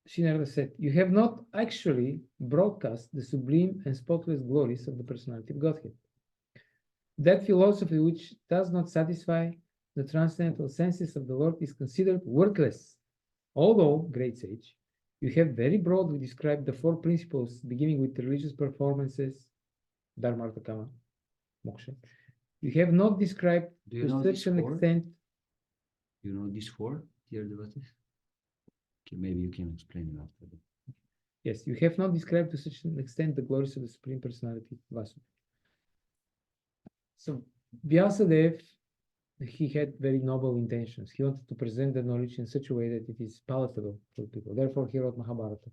Sri Narada said, you have not actually broadcast the sublime and spotless glories of the personality of Godhead. That philosophy which does not satisfy the transcendental senses of the Lord is considered worthless. Although, great sage, you have very broadly described the 4 principles beginning with religious performances, Dharma, Artha, Kama, Moksha. You have not described to such an extent. You know these 4, dear devotees? Okay, maybe you can explain it after that. Yes, you have not described to such an extent the glories of the Supreme Personality, Vasudeva. So, Vyasadeva, he had very noble intentions. He wanted to present the knowledge in such a way that it is palatable for people. Therefore, he wrote Mahabharata.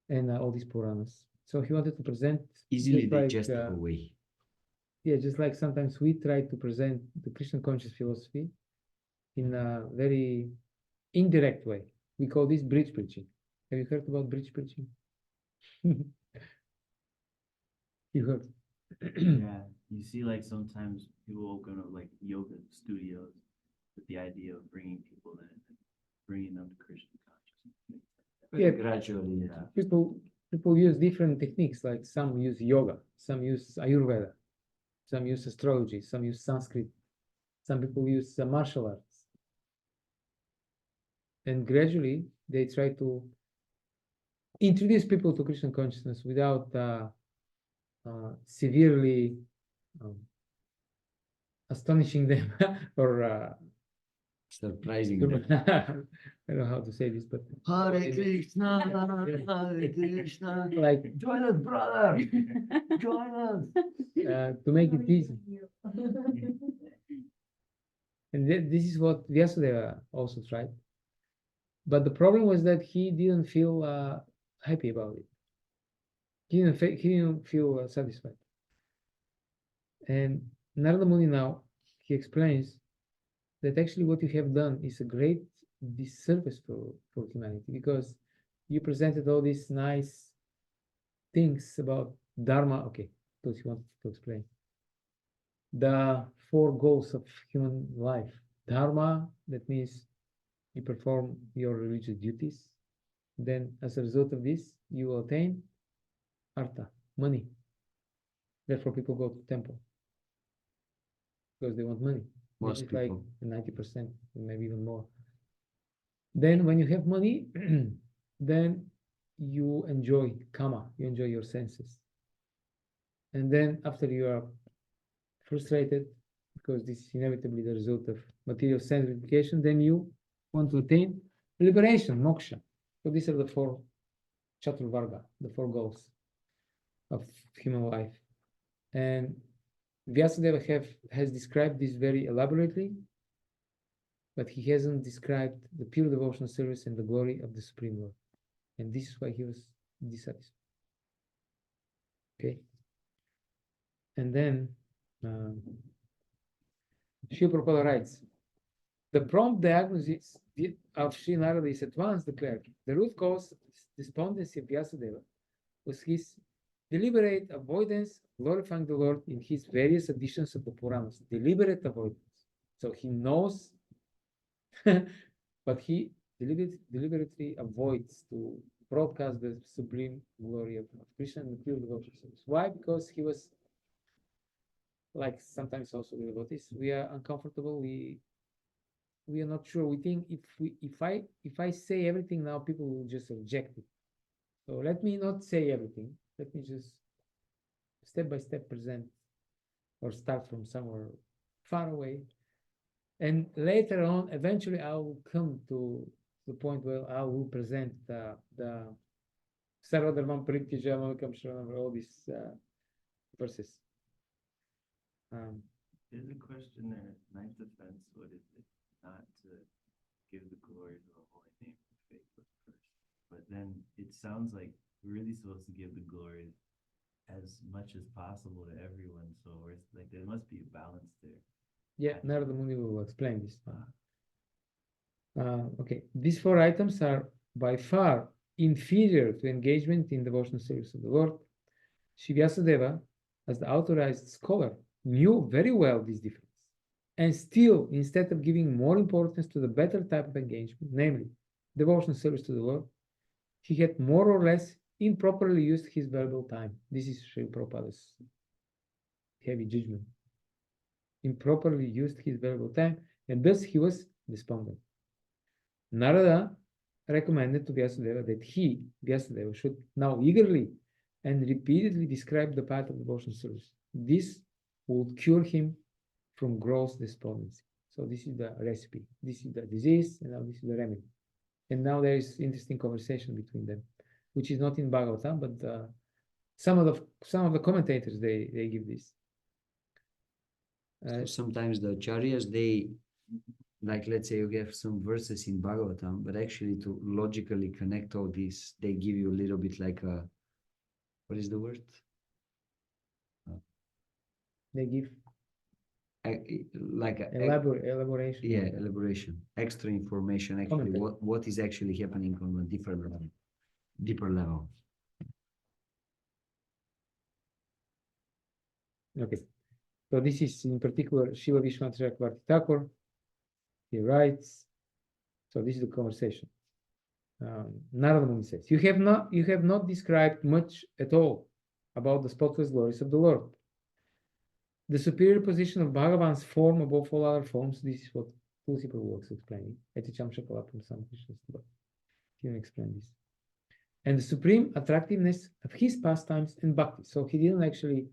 and all these Puranas. So he wanted to present Easily just like, digestible way. yeah, just like sometimes we try to present the Krishna conscious philosophy in a very indirect way. We call this bridge preaching. Have you heard about bridge preaching? You heard? Yeah, you see, like sometimes people open up like yoga studios with the idea of bringing people in, and bringing them to Krishna consciousness. Yeah. Gradually. Yeah. People use different techniques, like some use yoga, some use Ayurveda, some use astrology, some use Sanskrit, some people use martial arts. And gradually they try to introduce people to Krishna consciousness without severely astonishing them or Surprising I them. don't know how to say this, but Hare Krishna, Hare Krishna. like Join us, brother. Join us. to make it easy. And this is what Vyasadeva also tried. But the problem was that he didn't feel happy about it. He didn't feel satisfied. And Narada Muni now, he explains that actually what you have done is a great disservice for humanity, because you presented all these nice things about Dharma. Okay, those you wanted to explain. The 4 goals of human life. Dharma, that means you perform your religious duties. Then as a result of this, you will attain artha, money. Therefore, people go to temple because they want money. Most This is like people. 90%, maybe even more. Then when you have money, then you enjoy kama, you enjoy your senses. And then after you are frustrated, because this is inevitably the result of material sense gratification, then you want to attain liberation, moksha. So these are the 4 chaturvarga, the 4 goals of human life. And Vyasadeva has described this very elaborately, but he hasn't described the pure devotional service and the glory of the Supreme Lord. And this is why he was dissatisfied. Okay. And then Srila Prabhupada writes, the prompt diagnosis of Sri Narada is at once declared. The root cause of despondency of Vyasadeva was his deliberate avoidance of glorifying the Lord in his various editions of the Puranas. Deliberate avoidance. So he knows, but he deliberately avoids to broadcast the supreme glory of Krishna and the pure devotion service. Why? Because he was, like sometimes also the devotees, we are uncomfortable. We are not sure. We think if I say everything now, people will just reject it. So let me not say everything. Let me just step by step present, or start from somewhere far away. And later on, eventually I will come to the point where I will present the Sarvadharmam Parityaja Malakam Shranam, all these verses. There's a question there. Ninth offense, what is it? Not to give the glory to the holy name of the faithless first. But then it sounds like we're really supposed to give the glory as much as possible to everyone. So it's like there must be a balance there. Yeah, Narada Muni will explain this. Okay, these 4 items are by far inferior to engagement in devotional service of the Lord. Sri Vyasadeva, as the authorized scholar, knew very well this difference. And still, instead of giving more importance to the better type of engagement, namely devotional service to the Lord, he had more or less improperly used his valuable time. This is Srila Prabhupada's heavy judgment. Improperly used his valuable time, and thus he was despondent. Narada recommended to Vyasadeva that he, Vyasadeva, should now eagerly and repeatedly describe the path of devotional service. This would cure him from gross despondency. So this is the recipe. This is the disease, and now this is the remedy. And now there is interesting conversation between them, which is not in Bhagavatam, but some of the commentators they give this. So sometimes the acharyas, they like let's say you have some verses in Bhagavatam, but actually to logically connect all these, they give you a little bit like a, what is the word? They give Like a, elaboration. yeah, elaboration, extra information, actually, Commentary. what is actually happening on a deeper level. Okay. So this is in particular Shiva Vishwanath Chakravarti Thakur. He writes. So this is the conversation. Narada Muni says, you have not described much at all about the spotless glories of the Lord. The superior position of Bhagavan's form above all other forms. This is what Tulsi Prabhu was explaining. Eticham Shakalapam Samkrishna. He didn't explain this. And the supreme attractiveness of his pastimes and bhakti. So he didn't actually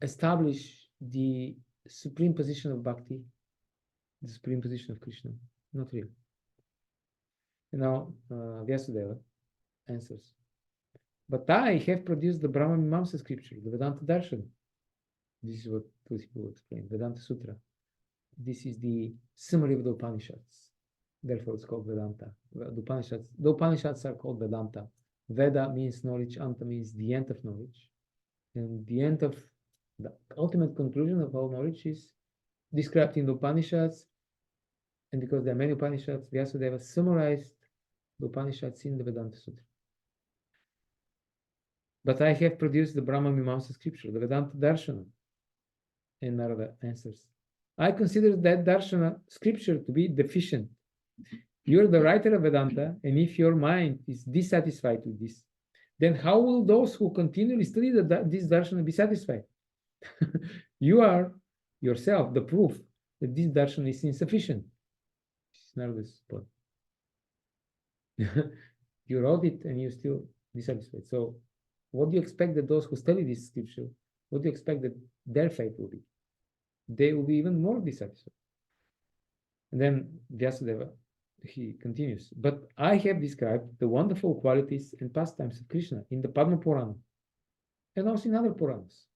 establish the supreme position of bhakti, the supreme position of Krishna. Not really. And now Vyasudeva answers. But I have produced the Brahma Mimamsa scripture, the Vedanta Darshan. This is what Tulsi will explain, Vedanta Sutra. This is the summary of the Upanishads. Therefore, it's called Vedanta. The Upanishads are called Vedanta. Veda means knowledge, Anta means the end of knowledge. And the end of the ultimate conclusion of all knowledge is described in the Upanishads. And because there are many Upanishads, Vyasudeva summarized the Upanishads in the Vedanta Sutra. But I have produced the Brahma Mimamsa scripture, the Vedanta Darshana. And Narada answers, I consider that Darshana scripture to be deficient. You're the writer of Vedanta, and if your mind is dissatisfied with this, then how will those who continually study this Darshana be satisfied? You are yourself the proof that this Darshana is insufficient. It's Narada's point. You wrote it and you're still dissatisfied. So what do you expect that those who study this scripture, what do you expect that their fate will be? They will be even more dissatisfied. And then Vyasudeva, he continues, but I have described the wonderful qualities and pastimes of Krishna in the Padma Purana and also in other Puranas.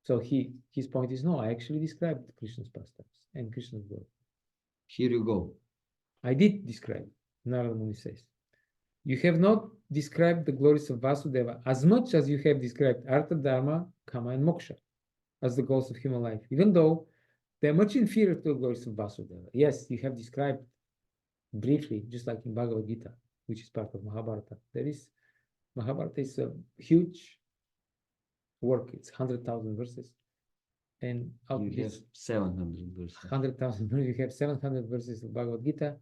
So his point is, no, I actually described Krishna's pastimes and Krishna's glory. Here you go. I did describe, Narada Muni says. You have not described the glories of Vasudeva as much as you have described Artha, Dharma, Kama, and Moksha as the goals of human life, even though they are much inferior to the glories of Vasudeva. Yes, you have described briefly, just like in Bhagavad Gita, which is part of Mahabharata. Mahabharata is a huge work. It's 100,000 verses. And out of You have this 700 verses. 100,000 verses, you have 700 verses of Bhagavad Gita.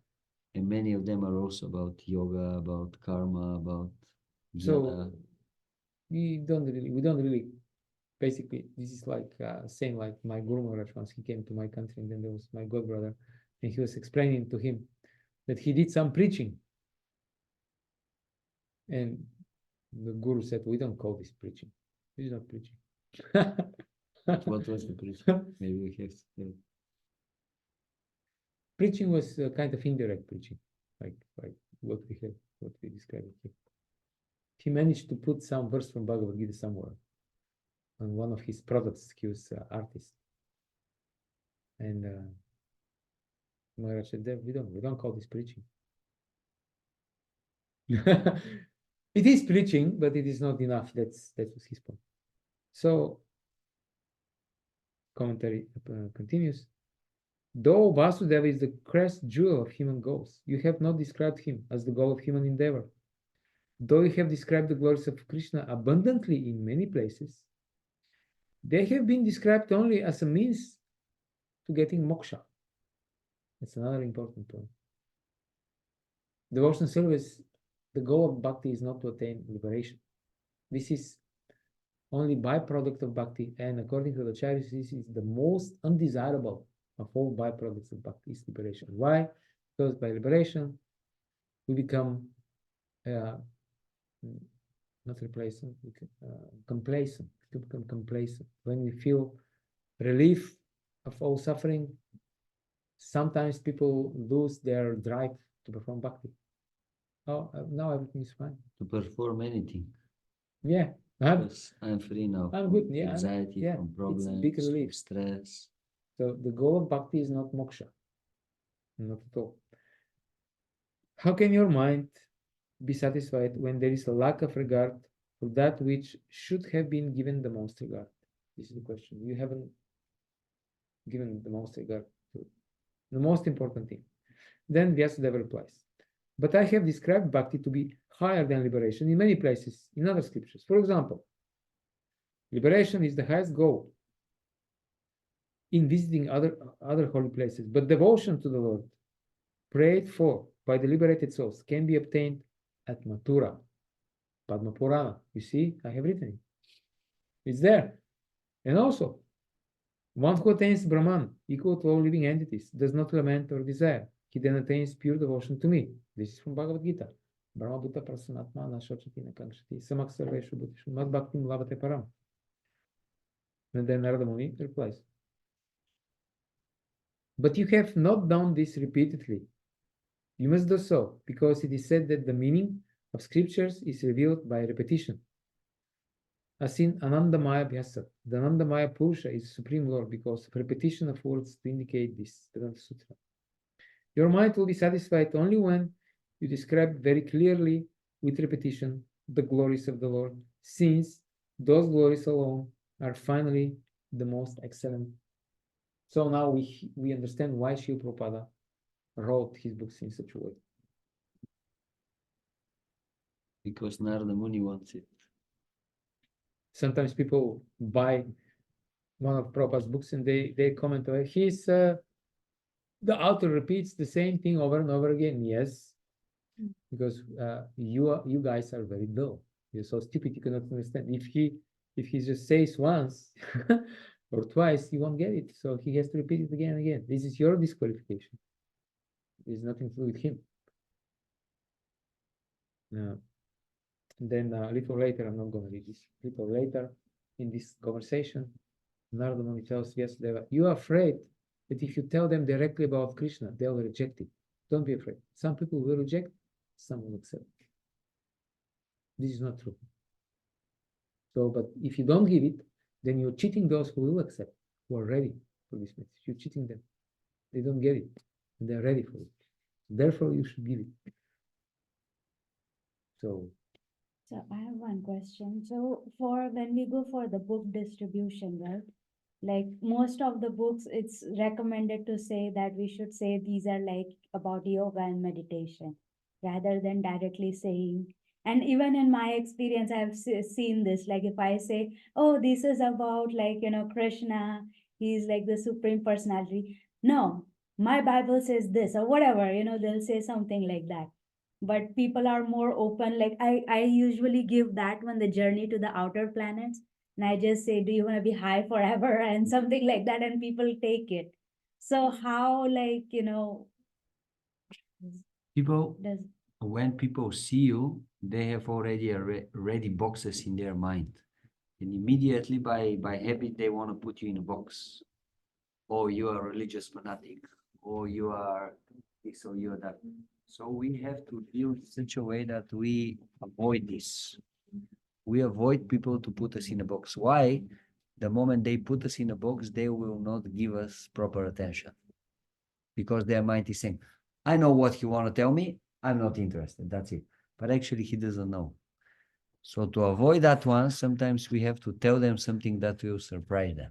And many of them are also about yoga, about karma, about So jnana. we don't really, basically, this is like saying like my Guru Maharaj once he came to my country, and then there was my godbrother, and he was explaining to him that he did some preaching. And the Guru said, we don't call this preaching. This is not preaching. What was the preaching? Maybe we have to. Preaching was a kind of indirect preaching, like what we described here. He managed to put some verse from Bhagavad Gita somewhere on one of his products. He was an artist, and Maharaj said, we don't call this preaching. It is preaching, but it is not enough. That was his point. So commentary continues. Though Vasudeva is the crest jewel of human goals, you have not described him as the goal of human endeavor. Though you have described the glories of Krishna abundantly in many places, they have been described only as a means to getting moksha. That's another important point. Devotional service, the goal of bhakti is not to attain liberation. This is only byproduct of bhakti, and according to the Acharyas, this is the most undesirable of all byproducts of bhakti is liberation. Why? Because by liberation, we become not complacent. To become complacent. When we feel relief of all suffering, sometimes people lose their drive to perform bhakti. Oh, now everything is fine. To perform anything. Yeah. Because I'm free now. I'm from good. Yeah. Anxiety, Yeah. from It's a problems, big from relief. stress. So the goal of bhakti is not moksha, not at all. How can your mind be satisfied when there is a lack of regard for that which should have been given the most regard? This is the question. You haven't given the most regard to the most important thing. Then Vyasadeva replies, but I have described bhakti to be higher than liberation in many places in other scriptures. For example, liberation is the highest goal in visiting other holy places, but devotion to the Lord, prayed for by the liberated souls, can be obtained at Mathura, Padma Purana. You see, I have written it. It's there. And also, one who attains Brahman, equal to all living entities, does not lament or desire. He then attains pure devotion to me. This is from Bhagavad Gita. Brahma Bhutta Prasanatma Nashachati Nakanshati Samak Sarveshu Bhuteshu Mad Bhaktim Lavate Param. And then Narada Muni replies, but you have not done this repeatedly. You must do so, because it is said that the meaning of scriptures is revealed by repetition. As in Anandamaya Bhyasa, the Anandamaya Purusha is Supreme Lord because of repetition of words to indicate this. Vedanta Sutra. Your mind will be satisfied only when you describe very clearly with repetition the glories of the Lord, since those glories alone are finally the most excellent. So now we understand why Srila Prabhupada wrote his books in such a way. Because Narada Muni wants it. Sometimes people buy one of Prabhupada's books and they comment, the author repeats the same thing over and over again. Yes, because you guys are very dull. You're so stupid you cannot understand. If he just says once or twice, you won't get it. So he has to repeat it again and again. This is your disqualification. There's nothing to do with him. Then a little later, I'm not going to read this. A little later in this conversation, Narada Muni tells Vyasadeva, you are afraid that if you tell them directly about Krishna, they'll reject it. Don't be afraid. Some people will reject, some will accept. This is not true. So, but if you don't give it, then you're cheating those who will accept, who are ready for this message. You're cheating them. They don't get it, and they're ready for it. Therefore, you should give it. So I have one question. So for when we go for the book distribution, right? Like most of the books, it's recommended to say that we should say these are like about yoga and meditation rather than directly saying. And even in my experience, I've seen this. Like if I say, oh, this is about like, Krishna, he's like the supreme personality. No, my Bible says this or whatever, they'll say something like that. But people are more open. Like I usually give that one, the journey to the outer planets. And I just say, do you want to be high forever? And something like that. And people take it. So how, like, People, does when people see you, they have already ready boxes in their mind. And immediately by habit, they want to put you in a box. Or you are a religious fanatic, or you are this, or you are that. So we have to deal in such a way that we avoid this. We avoid people to put us in a box. Why? The moment they put us in a box, they will not give us proper attention. Because their mind is saying, I know what you want to tell me, I'm not interested, that's it. But actually he doesn't know. So to avoid that one, sometimes we have to tell them something that will surprise them.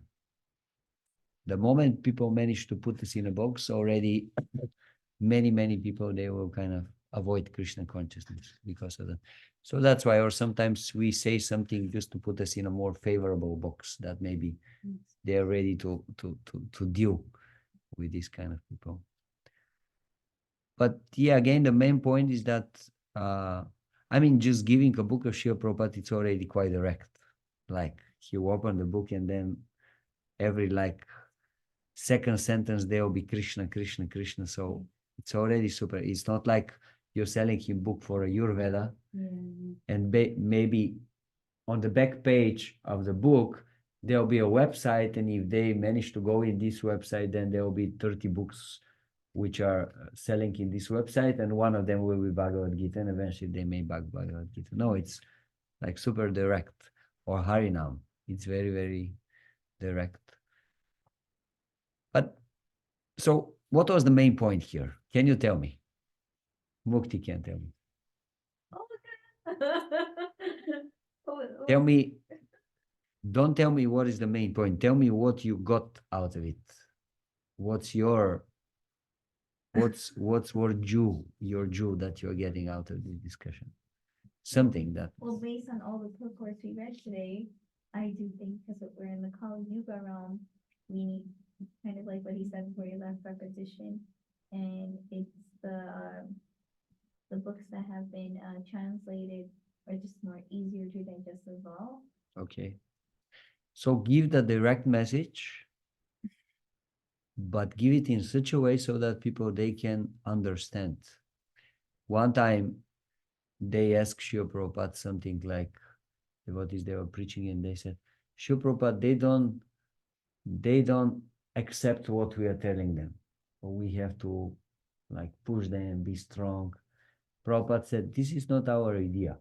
The moment people manage to put us in a box, already many people, they will kind of avoid Krishna consciousness because of that. So that's why, or sometimes we say something just to put us in a more favorable box that maybe they're ready to deal with this kind of people. But yeah, again, the main point is that, just giving a book of Srila Prabhupada, it's already quite direct. Like, you open the book and then every second sentence, there will be Krishna, Krishna, Krishna. So it's already super. It's not like you're selling him book for a Ayurveda. And maybe on the back page of the book, there'll be a website. And if they manage to go in this website, then there will be 30 books which are selling in this website. And one of them will be Bhagavad Gita. And eventually they may buy Bhagavad Gita. No, it's like super direct. Or Harinam. It's very, very direct. But so what was the main point here? Can you tell me? Mukti can tell me. Tell me, don't tell me what is the main point. Tell me what you got out of it. What's your your Jew that you're getting out of this discussion? Something that Well, based on all the purports we read today, I do think because we're in the Kali Yuga realm, we need kind of like what he said before you left, repetition, and it's the books that have been translated are just more easier to digest as well. okay. So give the direct message, but give it in such a way so that people they can understand. One time they asked Srila Prabhupada something like devotees they were preaching, and they said, Srila Prabhupada, they don't accept what we are telling them. So we have to like push them, be strong. Prabhupada said, this is not our idea.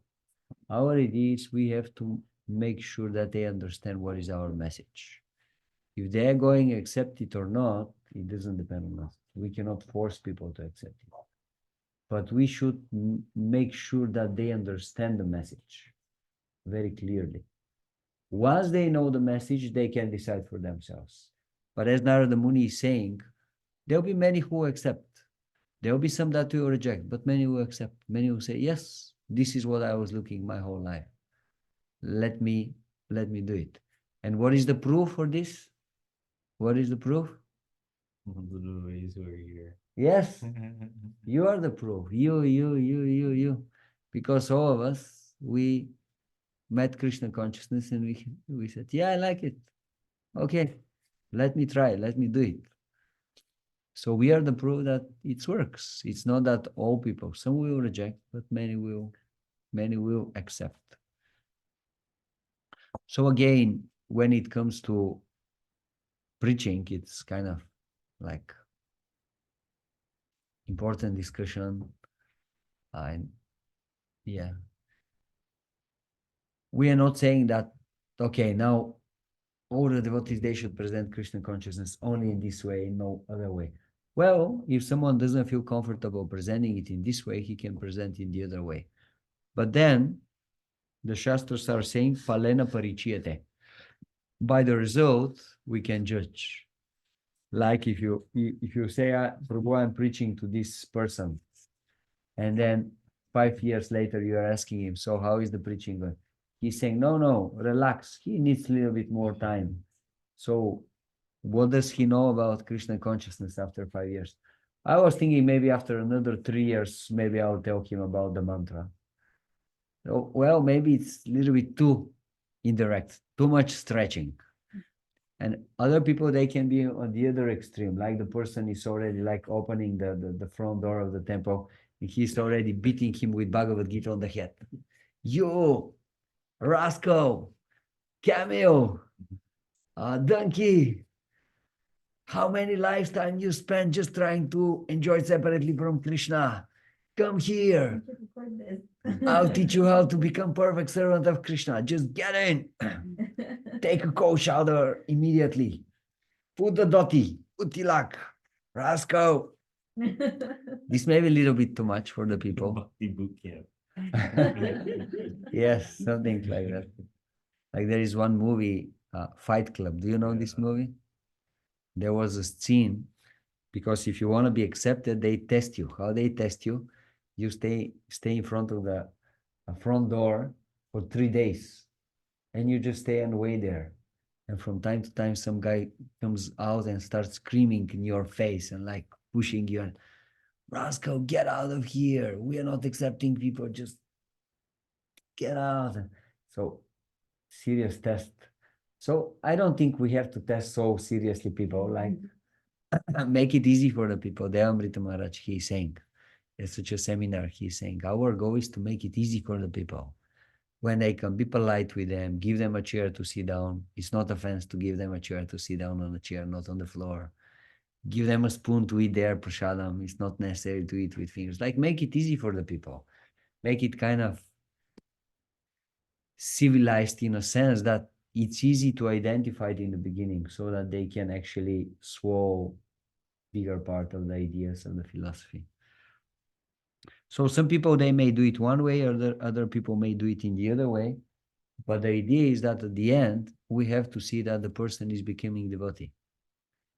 Our idea is we have to make sure that they understand what is our message. If they are going to accept it or not, it doesn't depend on us. We cannot force people to accept it. But we should make sure that they understand the message very clearly. Once they know the message, they can decide for themselves. But as Narada Muni is saying, there will be many who accept. There will be some that will reject, but many will accept. Many will say, yes, this is what I was looking my whole life. Let me do it. And what is the proof for this? What is the proof? The devotees who are here. Yes, you are the proof. You. Because all of us, we met Krishna consciousness and we said, yeah, I like it. Okay, let me try, let me do it. So we are the proof that it works. It's not that all people, some will reject, but many will accept. So again, when it comes to preaching, it's kind of like important discussion. And yeah, we are not saying that, okay, now all the devotees, they should present Krishna consciousness only in this way, no other way. Well, if someone doesn't feel comfortable presenting it in this way, he can present in the other way. But then the Shastras are saying, Palena parichiyate. By the result, we can judge. Like if you say, Prabhu, I'm preaching to this person, and then 5 years later you are asking him, so how is the preaching going? He's saying, no, relax. He needs a little bit more time. So what does he know about Krishna consciousness after 5 years? I was thinking maybe after another 3 years, maybe I'll tell him about the mantra. Oh, well, maybe it's a little bit too indirect, too much stretching. And other people, they can be on the other extreme, like the person is already like opening the front door of the temple, and he's already beating him with Bhagavad Gita on the head. You, rascal, camel, donkey, how many lifetime you spend just trying to enjoy separately from Krishna? Come here. I'll teach you how to become perfect servant of Krishna. Just get in. Take a cold shower immediately. Put the dhoti, put tilak, rascal. This may be a little bit too much for the people. Bhakti boot camp. Yes, something like that. Like there is one movie, Fight Club. Do you know this movie? There was a scene, because if you want to be accepted, they test you. How they test you? You stay in front of the front door for 3 days, and you just stay and wait there. And from time to time, some guy comes out and starts screaming in your face and like pushing you. And, rascal, get out of here. We are not accepting people. Just get out. So serious test. So I don't think we have to test so seriously people. Like make it easy for the people. Deamrita Maharaj, he's saying, at such a seminar, he's saying, our goal is to make it easy for the people. When they come, be polite with them, give them a chair to sit down. It's not offense to give them a chair to sit down on a chair, not on the floor. Give them a spoon to eat their prasadam. It's not necessary to eat with fingers. Like make it easy for the people. Make it kind of civilized in a sense that it's easy to identify it in the beginning so that they can actually swallow bigger part of the ideas and the philosophy. So some people, they may do it one way, or other people may do it in the other way. But the idea is that at the end, we have to see that the person is becoming devotee.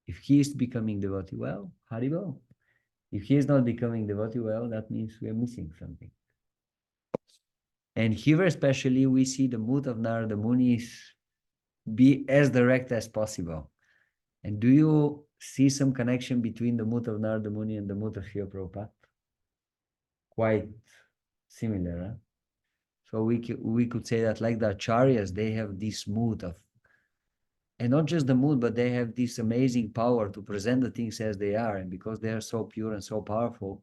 If he is becoming devotee, well, Haribol. If he is not becoming devotee, well, that means we are missing something. And here especially, we see the mood of Narada Muni is be as direct as possible. And do you see some connection between the mood of Narada Muni and the mood of Srila Prabhupada? Quite similar, huh? So we could say that like the acharyas, they have this mood of, and not just the mood, but they have this amazing power to present the things as they are. And because they are so pure and so powerful,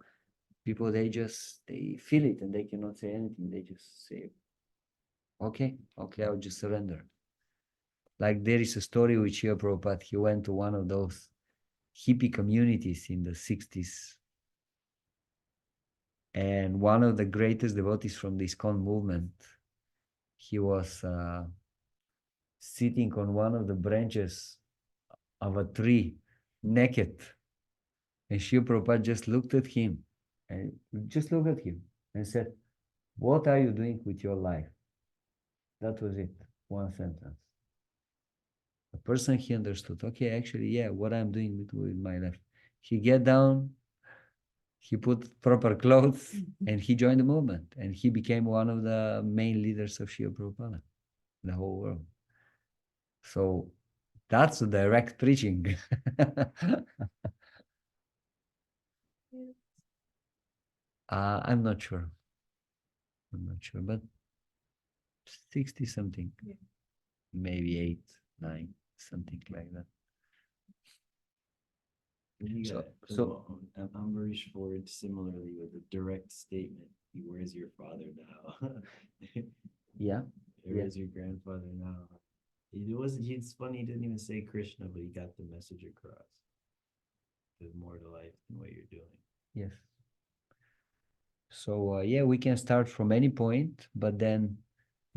people, they feel it and they cannot say anything. They just say, okay, I'll just surrender. Like there is a story with Srila Prabhupada. He went to one of those hippie communities in the 60s. And one of the greatest devotees from the ISKCON movement, he was sitting on one of the branches of a tree, naked. And Srila Prabhupada just looked at him and said, "What are you doing with your life?" That was it, one sentence. The person, he understood, okay, actually, yeah, what I'm doing with my life. He get down, he put proper clothes, and he joined the movement. And he became one of the main leaders of Srila Prabhupada in the whole world. So that's a direct preaching. I'm not sure, but 60 something, maybe 8, 9, something like that. You So- got so- Ambarish Ford similarly with a direct statement. Where's your father now? Yeah. Where's your grandfather now? It's funny, he didn't even say Krishna, but he got the message across. There's more to life than what you're doing. Yes. So yeah, we can start from any point, but then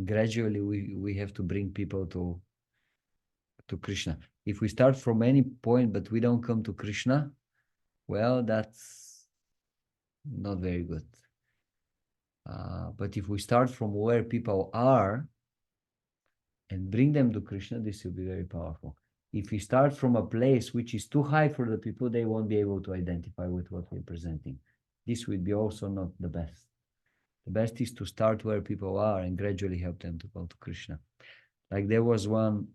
gradually we have to bring people to Krishna. If we start from any point but we don't come to Krishna, well, that's not very good. But if we start from where people are and bring them to Krishna, this will be very powerful. If we start from a place which is too high for the people, they won't be able to identify with what we're presenting. This would be also not the best. The best is to start where people are and gradually help them to go to Krishna. Like there was one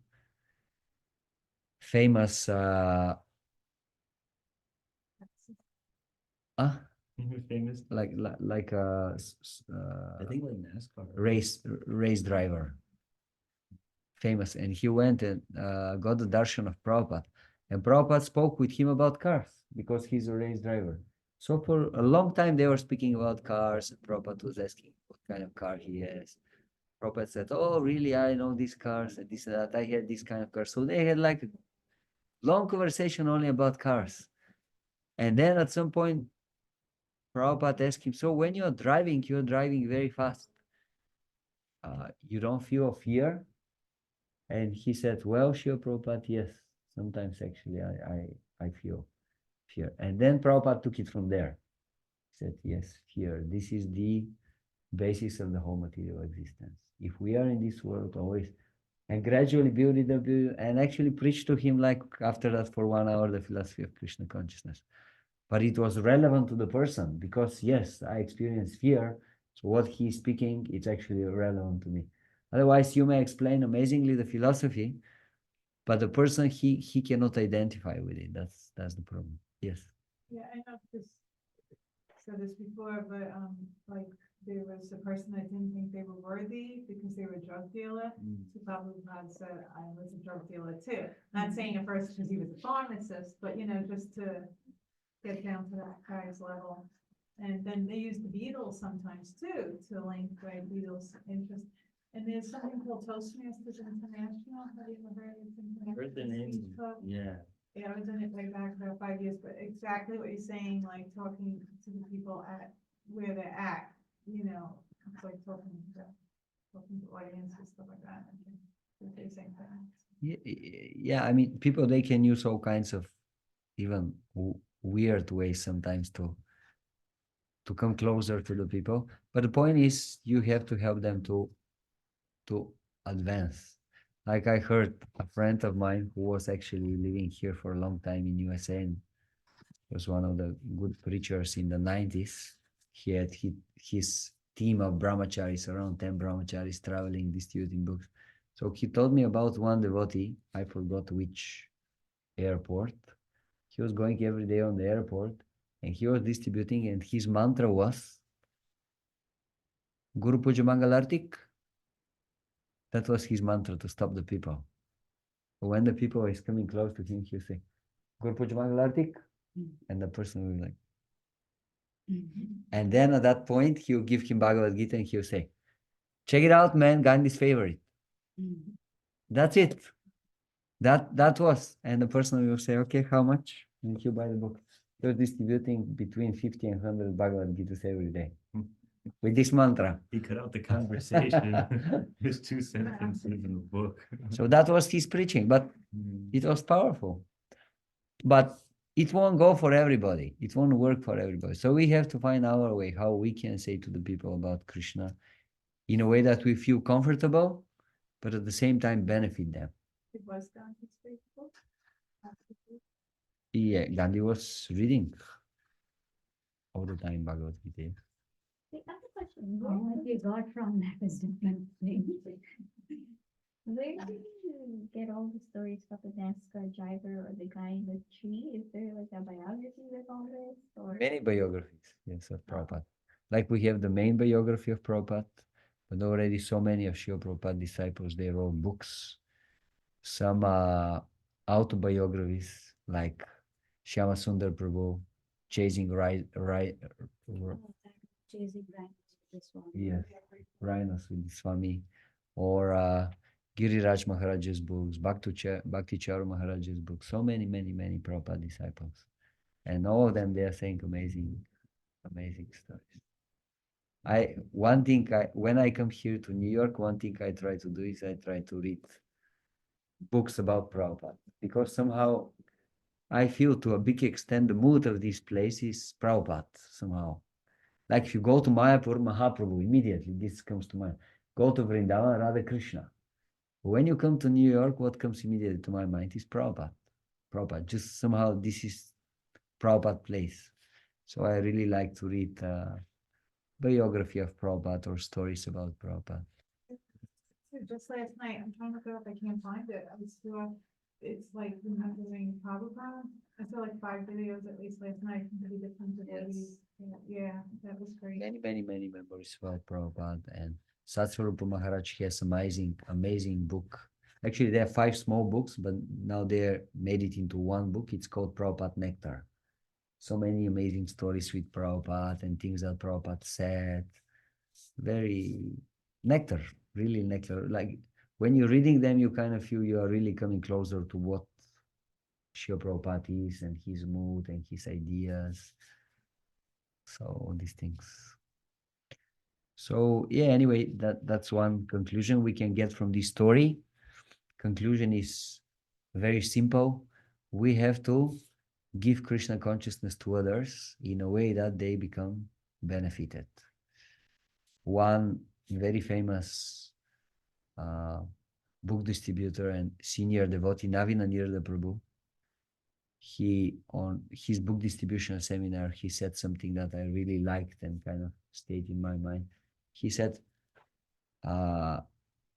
famous Famous. like a I think like NASCAR. race driver, famous, and he went and got the darshan of Prabhupada, and Prabhupada spoke with him about cars because he's a race driver. So for a long time they were speaking about cars, and Prabhupada was asking what kind of car he has. Prabhupada said, "Oh, really? I know these cars and this and that. I had this kind of car." So they had like a long conversation only about cars. And then at some point, Prabhupada asked him, "So when you're driving very fast. You don't feel fear?" And he said, "Well, Srila Prabhupada, yes, sometimes actually I feel fear." And then Prabhupada took it from there. He said, "Yes, fear. This is the basis of the whole material existence. If we are in this world always," and gradually build it up, and actually preach to him like after that for 1 hour, the philosophy of Krishna consciousness. But it was relevant to the person because yes, I experience fear. So what he's speaking, it's actually relevant to me. Otherwise, you may explain amazingly the philosophy, but the person he cannot identify with it. That's the problem. Yes. Yeah, I know this said this before, but like there was a person that didn't think they were worthy because they were a drug dealer. So Prabhupada said, I was a drug dealer too. Not saying at first because he was a pharmacist, but just to get down to that guy's level. And then they use the Beatles sometimes too, to link right Beatles interest. And there's something called Toastmasters International. Have you ever heard of it? Heard the name. Yeah. Yeah, I was in it way back about 5 years, but exactly what you're saying, like talking to the people at where they're at, it's like talking to audience and stuff like that. If they're saying that. Yeah, I mean, people, they can use all kinds of even weird ways sometimes to come closer to the people. But the point is, you have to help them to advance. Like I heard a friend of mine who was actually living here for a long time in USA and was one of the good preachers in the 90s. He had his team of brahmacharis, around 10 brahmacharis traveling, distributing books. So he told me about one devotee, I forgot which airport. He was going every day on the airport and he was distributing, and his mantra was Guru Puja Mangalartik. That was his mantra to stop the people. When the people is coming close to him, he'll say, Guru Puja Mangalartik. And the person will be like, and then at that point, he'll give him Bhagavad Gita and he'll say, check it out, man, Gandhi's favorite. That's it. That was. And the person will say, okay, how much? And he'll buy the book. He was distributing between 50 and 100 Bhagavad Gitas every day with this mantra. He cut out the conversation. There's 2 sentences in the book. So that was his preaching, but it was powerful. But it won't go for everybody. It won't work for everybody. So we have to find our way, how we can say to the people about Krishna in a way that we feel comfortable, but at the same time benefit them. It was Gandhi's faithful. Yeah, Gandhi was reading all the time Bhagavad Gita. The other question, What you got from that is different thing. where do you get all the stories about the NASCAR driver or the guy in the tree? Is there like a biography with all this, or? Many biographies, yes, of Prabhupada. Like we have the main biography of Prabhupada, but already so many of Srila Prabhupada disciples, they wrote books. Some autobiographies, like Shyama Sundar Prabhu, Chasing Chasing Rhinos with this one. Yes, Rhinos with Swami, or Giriraj Maharaj's books, Bhakti Charu Maharaj's books, so many, many, many Prabhupada disciples. And all of them, they are saying amazing, amazing stories. When I come here to New York, one thing I try to do is I try to read books about Prabhupada, because somehow I feel to a big extent the mood of this place is Prabhupada somehow. Like if you go to Mayapur, Mahaprabhu, immediately this comes to mind. Go to Vrindavan, Radha Krishna. When you come to New York, what comes immediately to my mind is Prabhupada. Prabhupada, just somehow this is Prabhupada place. So I really like to read biography of Prabhupada or stories about Prabhupada. So just last night, I'm trying to look it up, I can't find it. I was still, it's like remembering Bhagavatam. I saw like 5 videos at least last night from pretty different devotees. Yeah, that was great. Many, many, many memories about Prabhupada, and Satsvarupa Maharaj has amazing, amazing book. Actually, there are 5 small books, but now they made it into one book. It's called Prabhupada Nectar. So many amazing stories with Prabhupada and things that Prabhupada said. Very nectar, really nectar. Like when you're reading them, you kind of feel you are really coming closer to what Srila Prabhupada is and his mood and his ideas. So all these things. So yeah, anyway, that's one conclusion we can get from this story. Conclusion is very simple. We have to give Krishna consciousness to others in a way that they become benefited. One very famous book distributor and senior devotee, Navinanirda Prabhu, he, on his book distribution seminar, he said something that I really liked and kind of stayed in my mind. He said,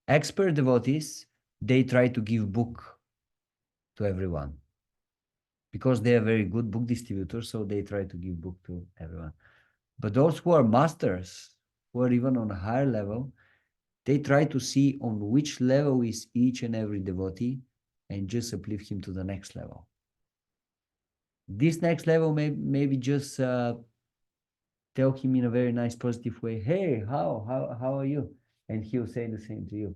expert devotees, they try to give book to everyone because they are very good book distributors, so they try to give book to everyone. But those who are masters, who are even on a higher level, they try to see on which level is each and every devotee and just uplift him to the next level. This next level maybe just tell him in a very nice, positive way, hey, how are you? And he'll say the same to you.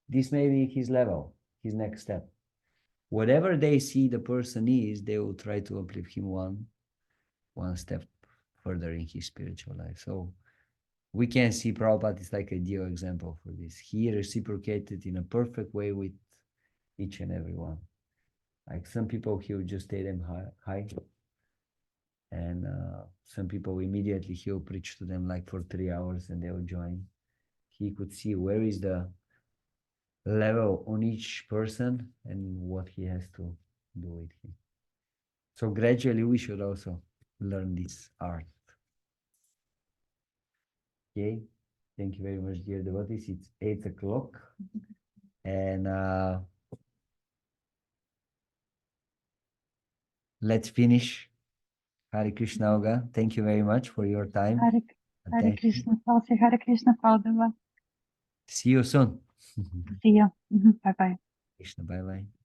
This may be his level, his next step. Whatever they see the person is, they will try to uplift him one step further in his spiritual life. So we can see Prabhupada is like ideal example for this. He reciprocated in a perfect way with each and every one. Like some people, he would just tell them hi. And some people immediately he'll preach to them like for 3 hours and they'll join. He could see where is the level on each person and what he has to do with him. So gradually we should also learn this art. Okay, thank you very much, dear devotees. It's 8 o'clock and let's finish. Hare Krishna, Olga. Thank you very much for your time. Hare Attention. Krishna, Falsi, Hare Krishna, Prabhupada. See you soon. See you. Bye bye. Krishna, bye bye.